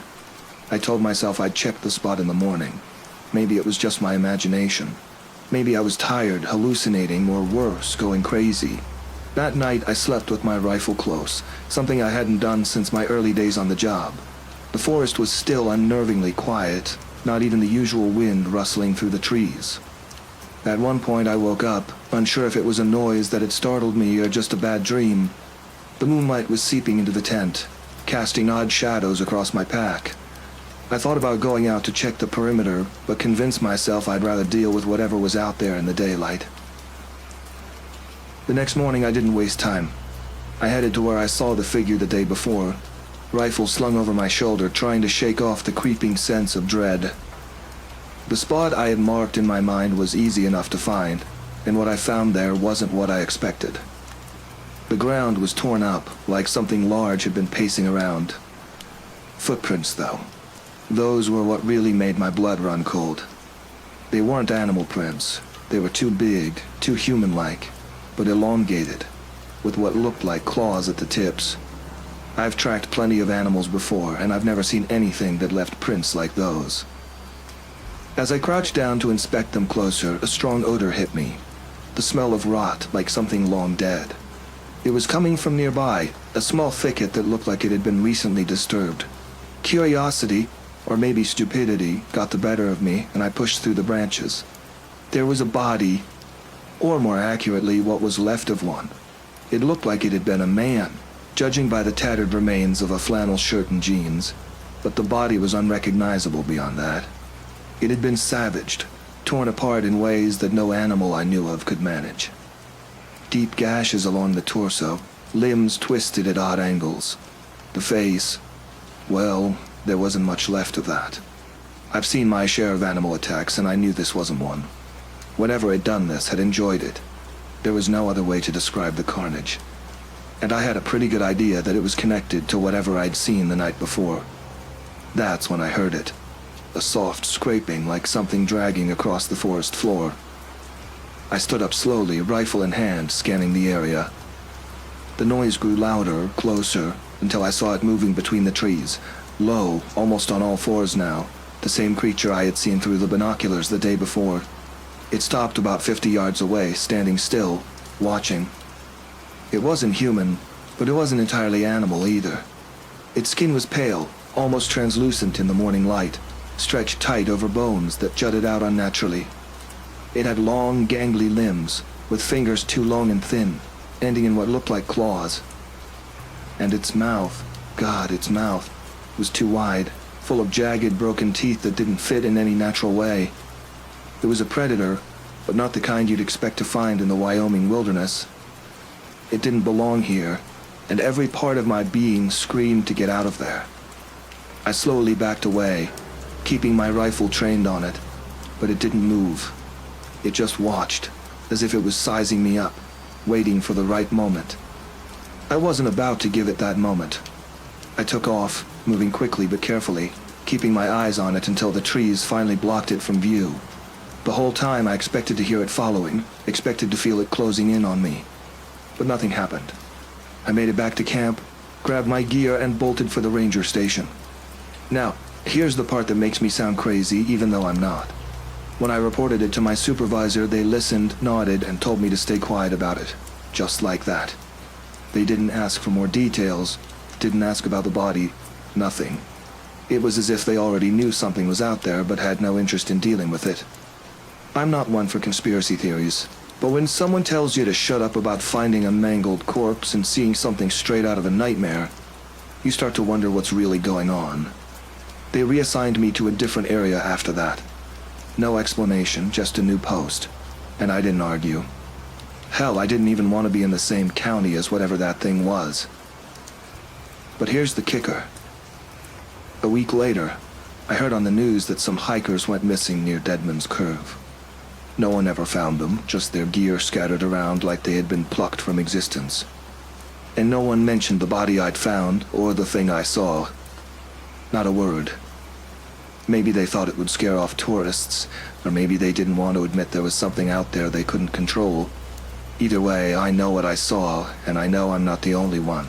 Speaker 1: I told myself I'd check the spot in the morning. Maybe it was just my imagination. Maybe I was tired, hallucinating, or worse, going crazy. That night, I slept with my rifle close, something I hadn't done since my early days on the job. The forest was still unnervingly quiet, not even the usual wind rustling through the trees. At one point I woke up, unsure if it was a noise that had startled me or just a bad dream. The moonlight was seeping into the tent, casting odd shadows across my pack. I thought about going out to check the perimeter, but convinced myself I'd rather deal with whatever was out there in the daylight. The next morning I didn't waste time. I headed to where I saw the figure the day before, rifle slung over my shoulder, trying to shake off the creeping sense of dread. The spot I had marked in my mind was easy enough to find, and what I found there wasn't what I expected. The ground was torn up, like something large had been pacing around. Footprints, though. Those were what really made my blood run cold. They weren't animal prints. They were too big, too human-like, but elongated, with what looked like claws at the tips. I've tracked plenty of animals before, and I've never seen anything that left prints like those. As I crouched down to inspect them closer, a strong odor hit me. The smell of rot, like something long dead. It was coming from nearby, a small thicket that looked like it had been recently disturbed. Curiosity, or maybe stupidity, got the better of me, and I pushed through the branches. There was a body, or more accurately, what was left of one. It looked like it had been a man, judging by the tattered remains of a flannel shirt and jeans, but the body was unrecognizable beyond that. It had been savaged, torn apart in ways that no animal I knew of could manage. Deep gashes along the torso, limbs twisted at odd angles. The face, well, there wasn't much left of that. I've seen my share of animal attacks, and I knew this wasn't one. Whatever had done this had enjoyed it. There was no other way to describe the carnage. And I had a pretty good idea that it was connected to whatever I'd seen the night before. That's when I heard it. A soft scraping like something dragging across the forest floor. I stood up slowly, rifle in hand, scanning the area. The noise grew louder, closer, until I saw it moving between the trees, low, almost on all fours now, The same creature I had seen through the binoculars the day before. It stopped about 50 yards away, standing still, watching. It wasn't human, but it wasn't entirely animal either. Its skin was pale, almost translucent in the morning light, stretched tight over bones that jutted out unnaturally. It had long, gangly limbs, with fingers too long and thin, ending in what looked like claws. And its mouth, God, its mouth, was too wide, full of jagged, broken teeth that didn't fit in any natural way. It was a predator, but not the kind you'd expect to find in the Wyoming wilderness. It didn't belong here, and every part of my being screamed to get out of there. I slowly backed away, keeping my rifle trained on it, but it didn't move. It just watched, as if it was sizing me up, waiting for the right moment. I wasn't about to give it that moment. I took off, moving quickly but carefully, keeping my eyes on it until the trees finally blocked it from view. The whole time I expected to hear it following, expected to feel it closing in on me. But nothing happened. I made it back to camp, grabbed my gear, and bolted for the ranger station. Now, here's the part that makes me sound crazy, even though I'm not. When I reported it to my supervisor, they listened, nodded, and told me to stay quiet about it. Just like that. They didn't ask for more details, didn't ask about the body, nothing. It was as if they already knew something was out there but had no interest in dealing with it. I'm not one for conspiracy theories, but when someone tells you to shut up about finding a mangled corpse and seeing something straight out of a nightmare, you start to wonder what's really going on. They reassigned me to a different area after that. No explanation, just a new post. And I didn't argue. Hell, I didn't even want to be in the same county as whatever that thing was. But here's the kicker. A week later, I heard on the news that some hikers went missing near Deadman's Curve. No one ever found them, just their gear scattered around like they had been plucked from existence. And no one mentioned the body I'd found, or the thing I saw. Not a word. Maybe they thought it would scare off tourists, or maybe they didn't want to admit there was something out there they couldn't control. Either way, I know what I saw, and I know I'm not the only one.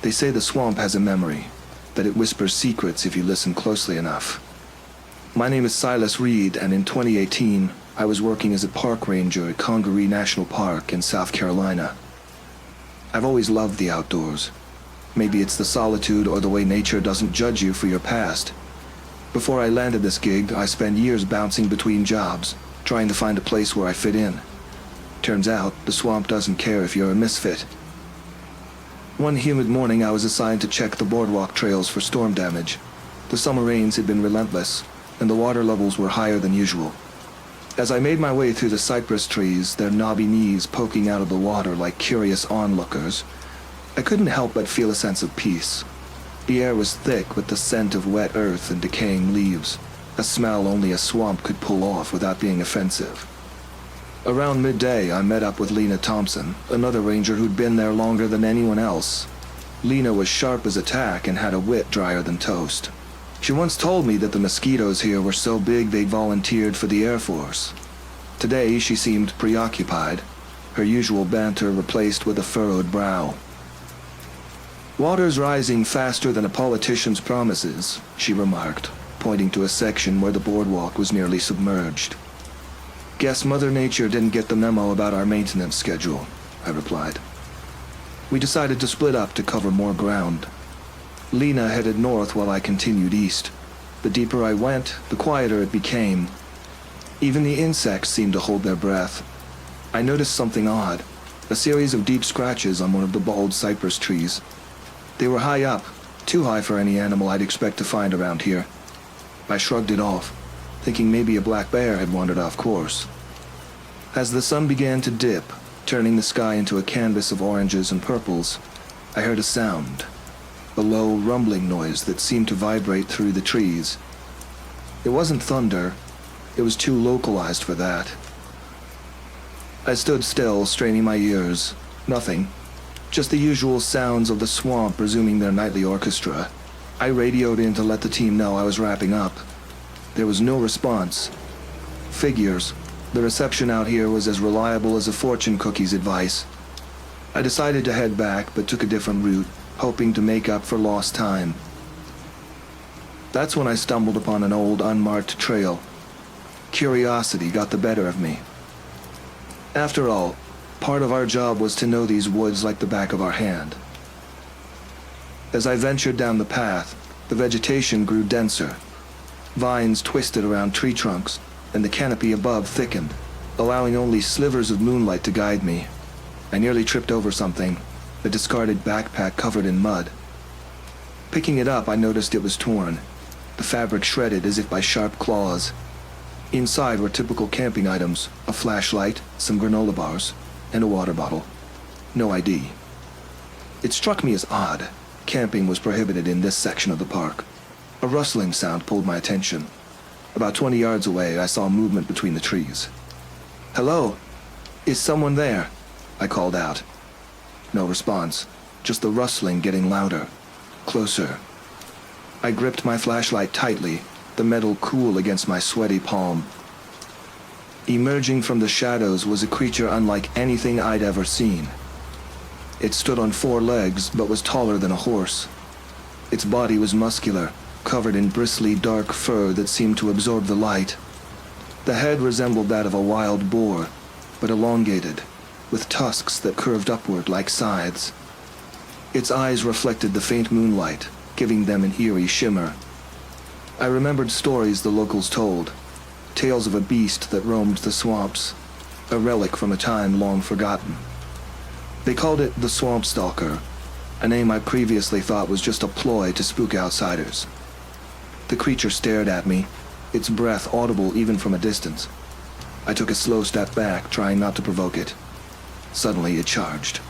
Speaker 1: They say the swamp has a memory, that it whispers secrets if you listen closely enough. My name is Silas Reed, and in 2018, I was working as a park ranger at Congaree National Park in South Carolina. I've always loved the outdoors. Maybe it's the solitude or the way nature doesn't judge you for your past. Before I landed this gig, I spent years bouncing between jobs, trying to find a place where I fit in. Turns out, the swamp doesn't care if you're a misfit. One humid morning, I was assigned to check the boardwalk trails for storm damage. The summer rains had been relentless, and the water levels were higher than usual. As I made my way through the cypress trees, their knobby knees poking out of the water like curious onlookers, I couldn't help but feel a sense of peace. The air was thick with the scent of wet earth and decaying leaves, a smell only a swamp could pull off without being offensive. Around midday, I met up with Lena Thompson, another ranger who'd been there longer than anyone else. Lena was sharp as a tack and had a wit drier than toast. She once told me that the mosquitoes here were so big they'd volunteered for the Air Force. Today, she seemed preoccupied, her usual banter replaced with a furrowed brow. "Water's rising faster than a politician's promises," she remarked, pointing to a section where the boardwalk was nearly submerged. "Guess Mother Nature didn't get the memo about our maintenance schedule," I replied. We decided to split up to cover more ground. Lena headed north while I continued east. The deeper I went, the quieter it became. Even the insects seemed to hold their breath. I noticed something odd, a series of deep scratches on one of the bald cypress trees. They were high up, too high for any animal I'd expect to find around here. I shrugged it off, thinking maybe a black bear had wandered off course. As the sun began to dip, turning the sky into a canvas of oranges and purples, I heard a sound. A low, rumbling noise that seemed to vibrate through the trees. It wasn't thunder. It was too localized for that. I stood still, straining my ears. Nothing. Just the usual sounds of the swamp resuming their nightly orchestra. I radioed in to let the team know I was wrapping up. There was no response. Figures, The reception out here was as reliable as a fortune cookie's advice. I decided to head back, but took a different route, hoping to make up for lost time. That's when I stumbled upon an old, unmarked trail. Curiosity got the better of me. After all, part of our job was to know these woods like the back of our hand. As I ventured down the path, the vegetation grew denser. Vines twisted around tree trunks, and the canopy above thickened, allowing only slivers of moonlight to guide me. I nearly tripped over something, a discarded backpack covered in mud. Picking it up, I noticed it was torn, the fabric shredded as if by sharp claws. Inside were typical camping items, a flashlight, some granola bars, and a water bottle. No ID. It struck me as odd. Camping was prohibited in this section of the park. A rustling sound pulled my attention. About 20 yards away, I saw movement between the trees. "Hello? Is someone there?" I called out. No response, just the rustling getting louder, closer. I gripped my flashlight tightly, the metal cool against my sweaty palm. Emerging from the shadows was a creature unlike anything I'd ever seen. It stood on 4 legs, but was taller than a horse. Its body was muscular, covered in bristly dark fur that seemed to absorb the light. The head resembled that of a wild boar, but elongated, with tusks that curved upward like scythes. Its eyes reflected the faint moonlight, giving them an eerie shimmer. I remembered stories the locals told, tales of a beast that roamed the swamps, a relic from a time long forgotten. They called it the Swamp Stalker, a name I previously thought was just a ploy to spook outsiders. The creature stared at me, its breath audible even from a distance. I took a slow step back, trying not to provoke it. Suddenly it charged.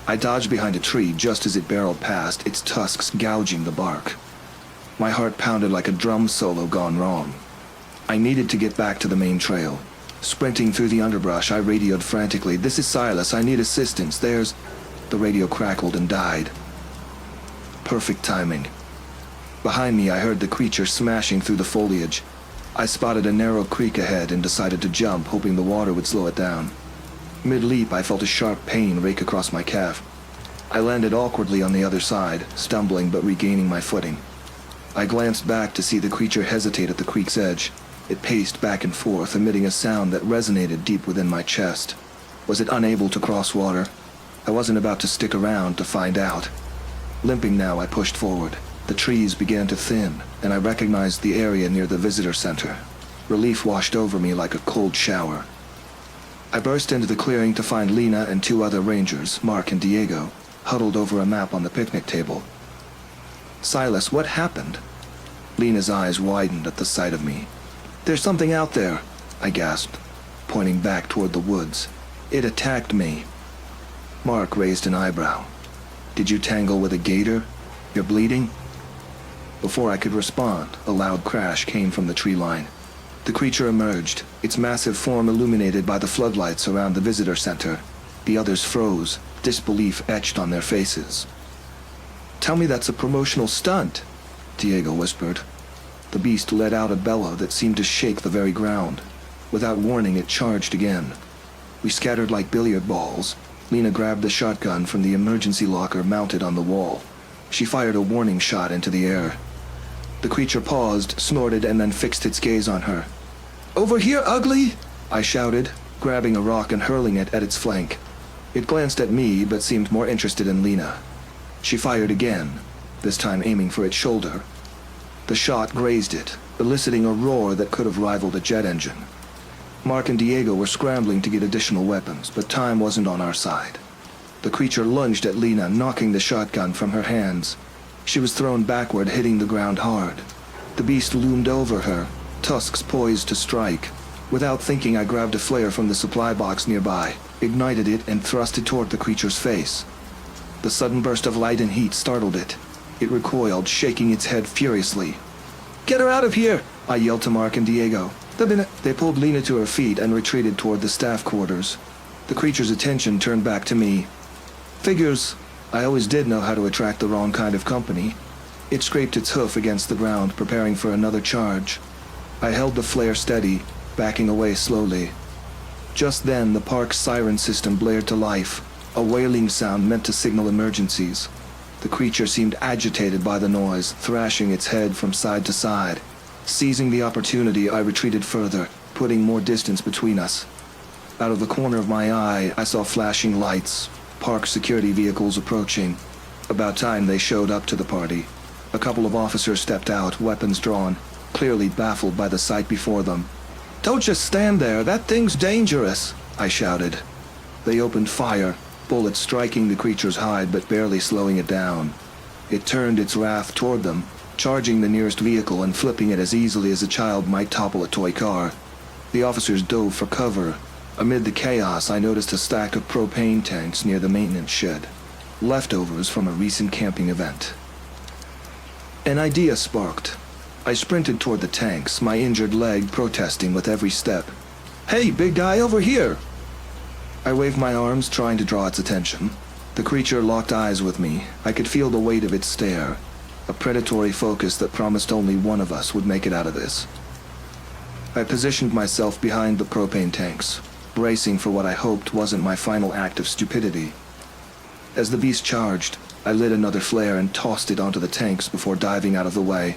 Speaker 1: I dodged behind a tree just as it barreled past, its tusks gouging the bark. My heart pounded like a drum solo gone wrong. I needed to get back to the main trail. Sprinting through the underbrush, I radioed frantically, "This is Silas, I need assistance, there's..." The radio crackled and died. Perfect timing. Behind me, I heard the creature smashing through the foliage. I spotted a narrow creek ahead and decided to jump, hoping the water would slow it down. Mid-leap, I felt a sharp pain rake across my calf. I landed awkwardly on the other side, stumbling but regaining my footing. I glanced back to see the creature hesitate at the creek's edge. It paced back and forth, emitting a sound that resonated deep within my chest. Was it unable to cross water? I wasn't about to stick around to find out. Limping now, I pushed forward. The trees began to thin, and I recognized the area near the visitor center. Relief washed over me like a cold shower. I burst into the clearing to find Lena and 2 other rangers, Mark and Diego, huddled over a map on the picnic table. "Silas, what happened?" Lena's eyes widened at the sight of me. "There's something out there," I gasped, pointing back toward the woods. "It attacked me." Mark raised an eyebrow. "Did you tangle with a gator? You're bleeding?" Before I could respond, a loud crash came from the tree line. The creature emerged, its massive form illuminated by the floodlights around the visitor center. The others froze, disbelief etched on their faces. "Tell me that's a promotional stunt," Diego whispered. The beast let out a bellow that seemed to shake the very ground. Without warning, it charged again. We scattered like billiard balls. Lena grabbed the shotgun from the emergency locker mounted on the wall. She fired a warning shot into the air. The creature paused, snorted, and then fixed its gaze on her. "Over here, ugly!" I shouted, grabbing a rock and hurling it at its flank. It glanced at me, but seemed more interested in Lena. She fired again, this time aiming for its shoulder. The shot grazed it, eliciting a roar that could have rivaled a jet engine. Mark and Diego were scrambling to get additional weapons, but time wasn't on our side. The creature lunged at Lena, knocking the shotgun from her hands. She was thrown backward, hitting the ground hard. The beast loomed over her, tusks poised to strike. Without thinking, I grabbed a flare from the supply box nearby, ignited it, and thrust it toward the creature's face. The sudden burst of light and heat startled it. It recoiled, shaking its head furiously. "Get her out of here!" I yelled to Mark and Diego. They pulled Lena to her feet and retreated toward the staff quarters. The creature's attention turned back to me. Figures, I always did know how to attract the wrong kind of company. It scraped its hoof against the ground, preparing for another charge. I held the flare steady, backing away slowly. Just then, the park's siren system blared to life, a wailing sound meant to signal emergencies. The creature seemed agitated by the noise, thrashing its head from side to side. Seizing the opportunity, I retreated further, putting more distance between us. Out of the corner of my eye, I saw flashing lights, park security vehicles approaching. About time they showed up to the party. A couple of officers stepped out, weapons drawn, clearly baffled by the sight before them. "Don't just stand there, that thing's dangerous," I shouted. They opened fire, bullets striking the creature's hide but barely slowing it down. It turned its wrath toward them, charging the nearest vehicle and flipping it as easily as a child might topple a toy car. The officers dove for cover. Amid the chaos, I noticed a stack of propane tanks near the maintenance shed, leftovers from a recent camping event. An idea sparked. I sprinted toward the tanks, my injured leg protesting with every step. "Hey, big guy, over here!" I waved my arms, trying to draw its attention. The creature locked eyes with me. I could feel the weight of its stare, a predatory focus that promised only one of us would make it out of this. I positioned myself behind the propane tanks, bracing for what I hoped wasn't my final act of stupidity. As the beast charged, I lit another flare and tossed it onto the tanks before diving out of the way.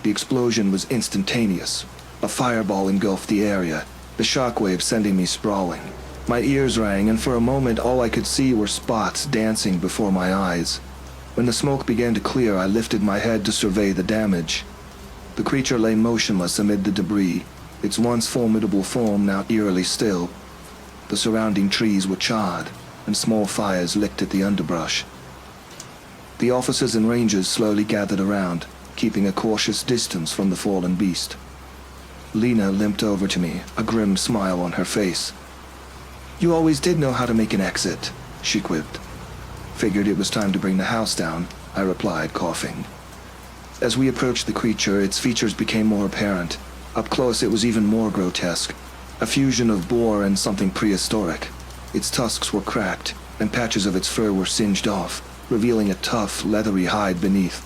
Speaker 1: The explosion was instantaneous. A fireball engulfed the area, the shockwave sending me sprawling. My ears rang, and for a moment all I could see were spots dancing before my eyes. When the smoke began to clear, I lifted my head to survey the damage. The creature lay motionless amid the debris, its once formidable form now eerily still. The surrounding trees were charred, and small fires licked at the underbrush. The officers and rangers slowly gathered around, keeping a cautious distance from the fallen beast. Lena limped over to me, a grim smile on her face. "You always did know how to make an exit," she quipped. "Figured it was time to bring the house down," I replied, coughing. As we approached the creature, its features became more apparent. Up close, it was even more grotesque, a fusion of boar and something prehistoric. Its tusks were cracked, and patches of its fur were singed off, revealing a tough, leathery hide beneath.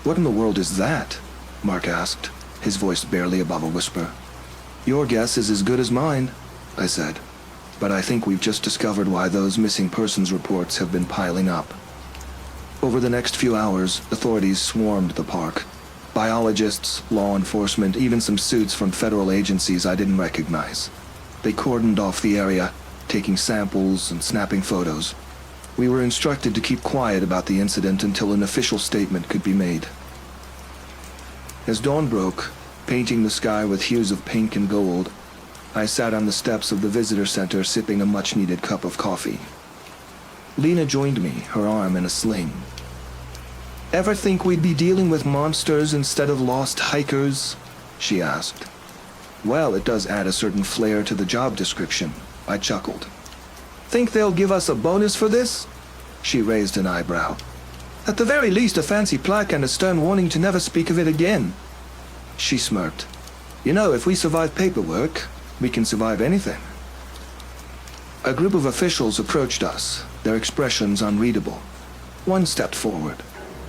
Speaker 1: "What in the world is that?" Mark asked, his voice barely above a whisper. "Your guess is as good as mine," I said. "But I think we've just discovered why those missing persons reports have been piling up." Over the next few hours, authorities swarmed the park. Biologists, law enforcement, even some suits from federal agencies I didn't recognize. They cordoned off the area, taking samples and snapping photos. We were instructed to keep quiet about the incident until an official statement could be made. As dawn broke, painting the sky with hues of pink and gold, I sat on the steps of the visitor center sipping a much-needed cup of coffee. Lena joined me, her arm in a sling. "Ever think we'd be dealing with monsters instead of lost hikers?" she asked. "Well, it does add a certain flair to the job description," I chuckled. "Think they'll give us a bonus for this?" She raised an eyebrow. "At the very least, a fancy plaque and a stern warning to never speak of it again." She smirked. "You know, if we survive paperwork, we can survive anything." A group of officials approached us, their expressions unreadable. One stepped forward,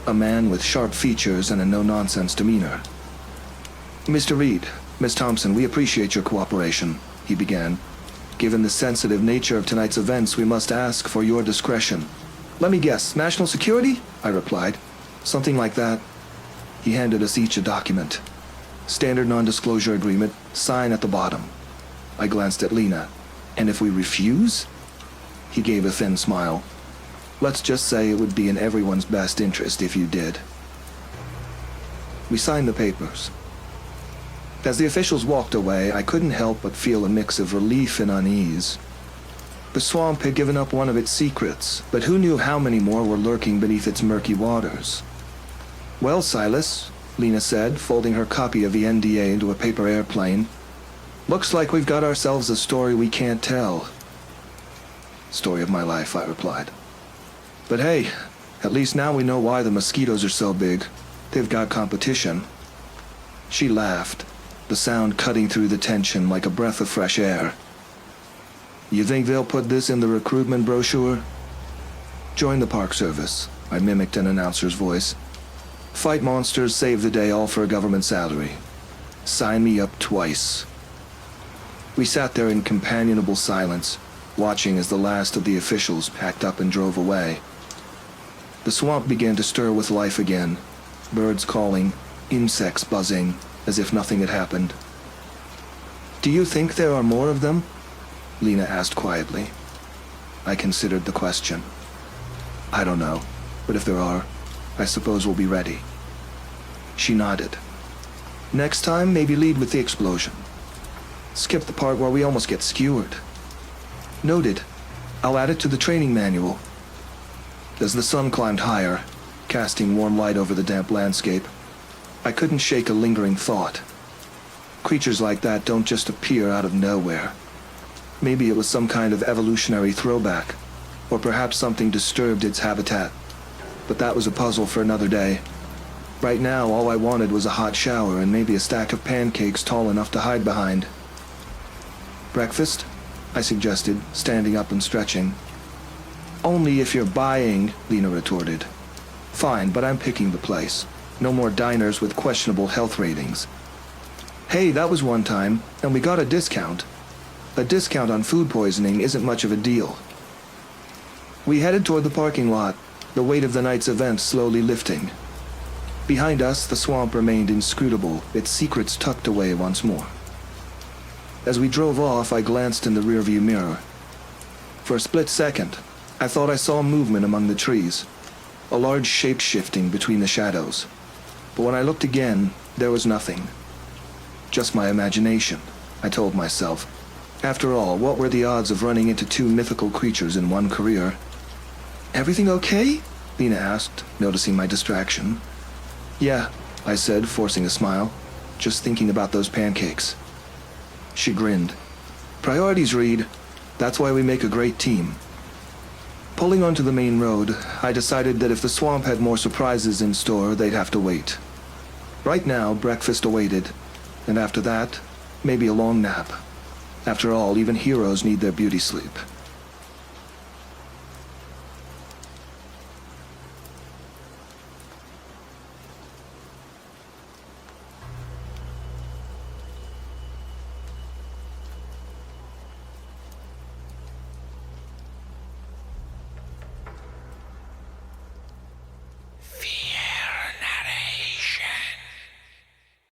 Speaker 1: a man with sharp features and a no-nonsense demeanor. "Mr. Reed, Miss Thompson, we appreciate your cooperation," he began. "Given the sensitive nature of tonight's events, we must ask for your discretion." "Let me guess, national security?" I replied. "Something like that." He handed us each a document. Standard non-disclosure agreement, sign at the bottom. I glanced at Lena. "And if we refuse?" He gave a thin smile. "Let's just say it would be in everyone's best interest if you did." We signed the papers. As the officials walked away, I couldn't help but feel a mix of relief and unease. The swamp had given up one of its secrets, but who knew how many more were lurking beneath its murky waters? "Well, Silas," Lena said, folding her copy of the NDA into a paper airplane, "looks like we've got ourselves a story we can't tell." "Story of my life," I replied. "But hey, at least now we know why the mosquitoes are so big. They've got competition." She laughed, the sound cutting through the tension like a breath of fresh air. "You think they'll put this in the recruitment brochure?" "Join the Park Service," I mimicked an announcer's voice. "Fight monsters, save the day, all for a government salary. Sign me up twice." We sat there in companionable silence, watching as the last of the officials packed up and drove away. The swamp began to stir with life again, birds calling, insects buzzing, as if nothing had happened. "Do you think there are more of them?" Lena asked quietly. I considered the question. "I don't know, but if there are, I suppose we'll be ready." She nodded. "Next time, maybe lead with the explosion. Skip the part where we almost get skewered." "Noted. I'll add it to the training manual." As the sun climbed higher, casting warm light over the damp landscape, I couldn't shake a lingering thought. Creatures like that don't just appear out of nowhere. Maybe it was some kind of evolutionary throwback, or perhaps something disturbed its habitat. But that was a puzzle for another day. Right now, all I wanted was a hot shower and maybe a stack of pancakes tall enough to hide behind. "Breakfast?" I suggested, standing up and stretching. "Only if you're buying," Lena retorted. "Fine, but I'm picking the place. No more diners with questionable health ratings." "Hey, that was one time, and we got a discount." "A discount on food poisoning isn't much of a deal." We headed toward the parking lot, the weight of the night's events slowly lifting. Behind us, the swamp remained inscrutable, its secrets tucked away once more. As we drove off, I glanced in the rearview mirror. For a split second, I thought I saw movement among the trees, a large shape shifting between the shadows. But when I looked again, there was nothing. Just my imagination, I told myself. After all, what were the odds of running into two mythical creatures in one career? "Everything okay?" Lena asked, noticing my distraction. "Yeah," I said, forcing a smile. "Just thinking about those pancakes." She grinned. "Priorities, Reed. That's why we make a great team." Pulling onto the main road, I decided that if the swamp had more surprises in store, they'd have to wait. Right now, breakfast awaited, and after that, maybe a long nap. After all, even heroes need their beauty sleep.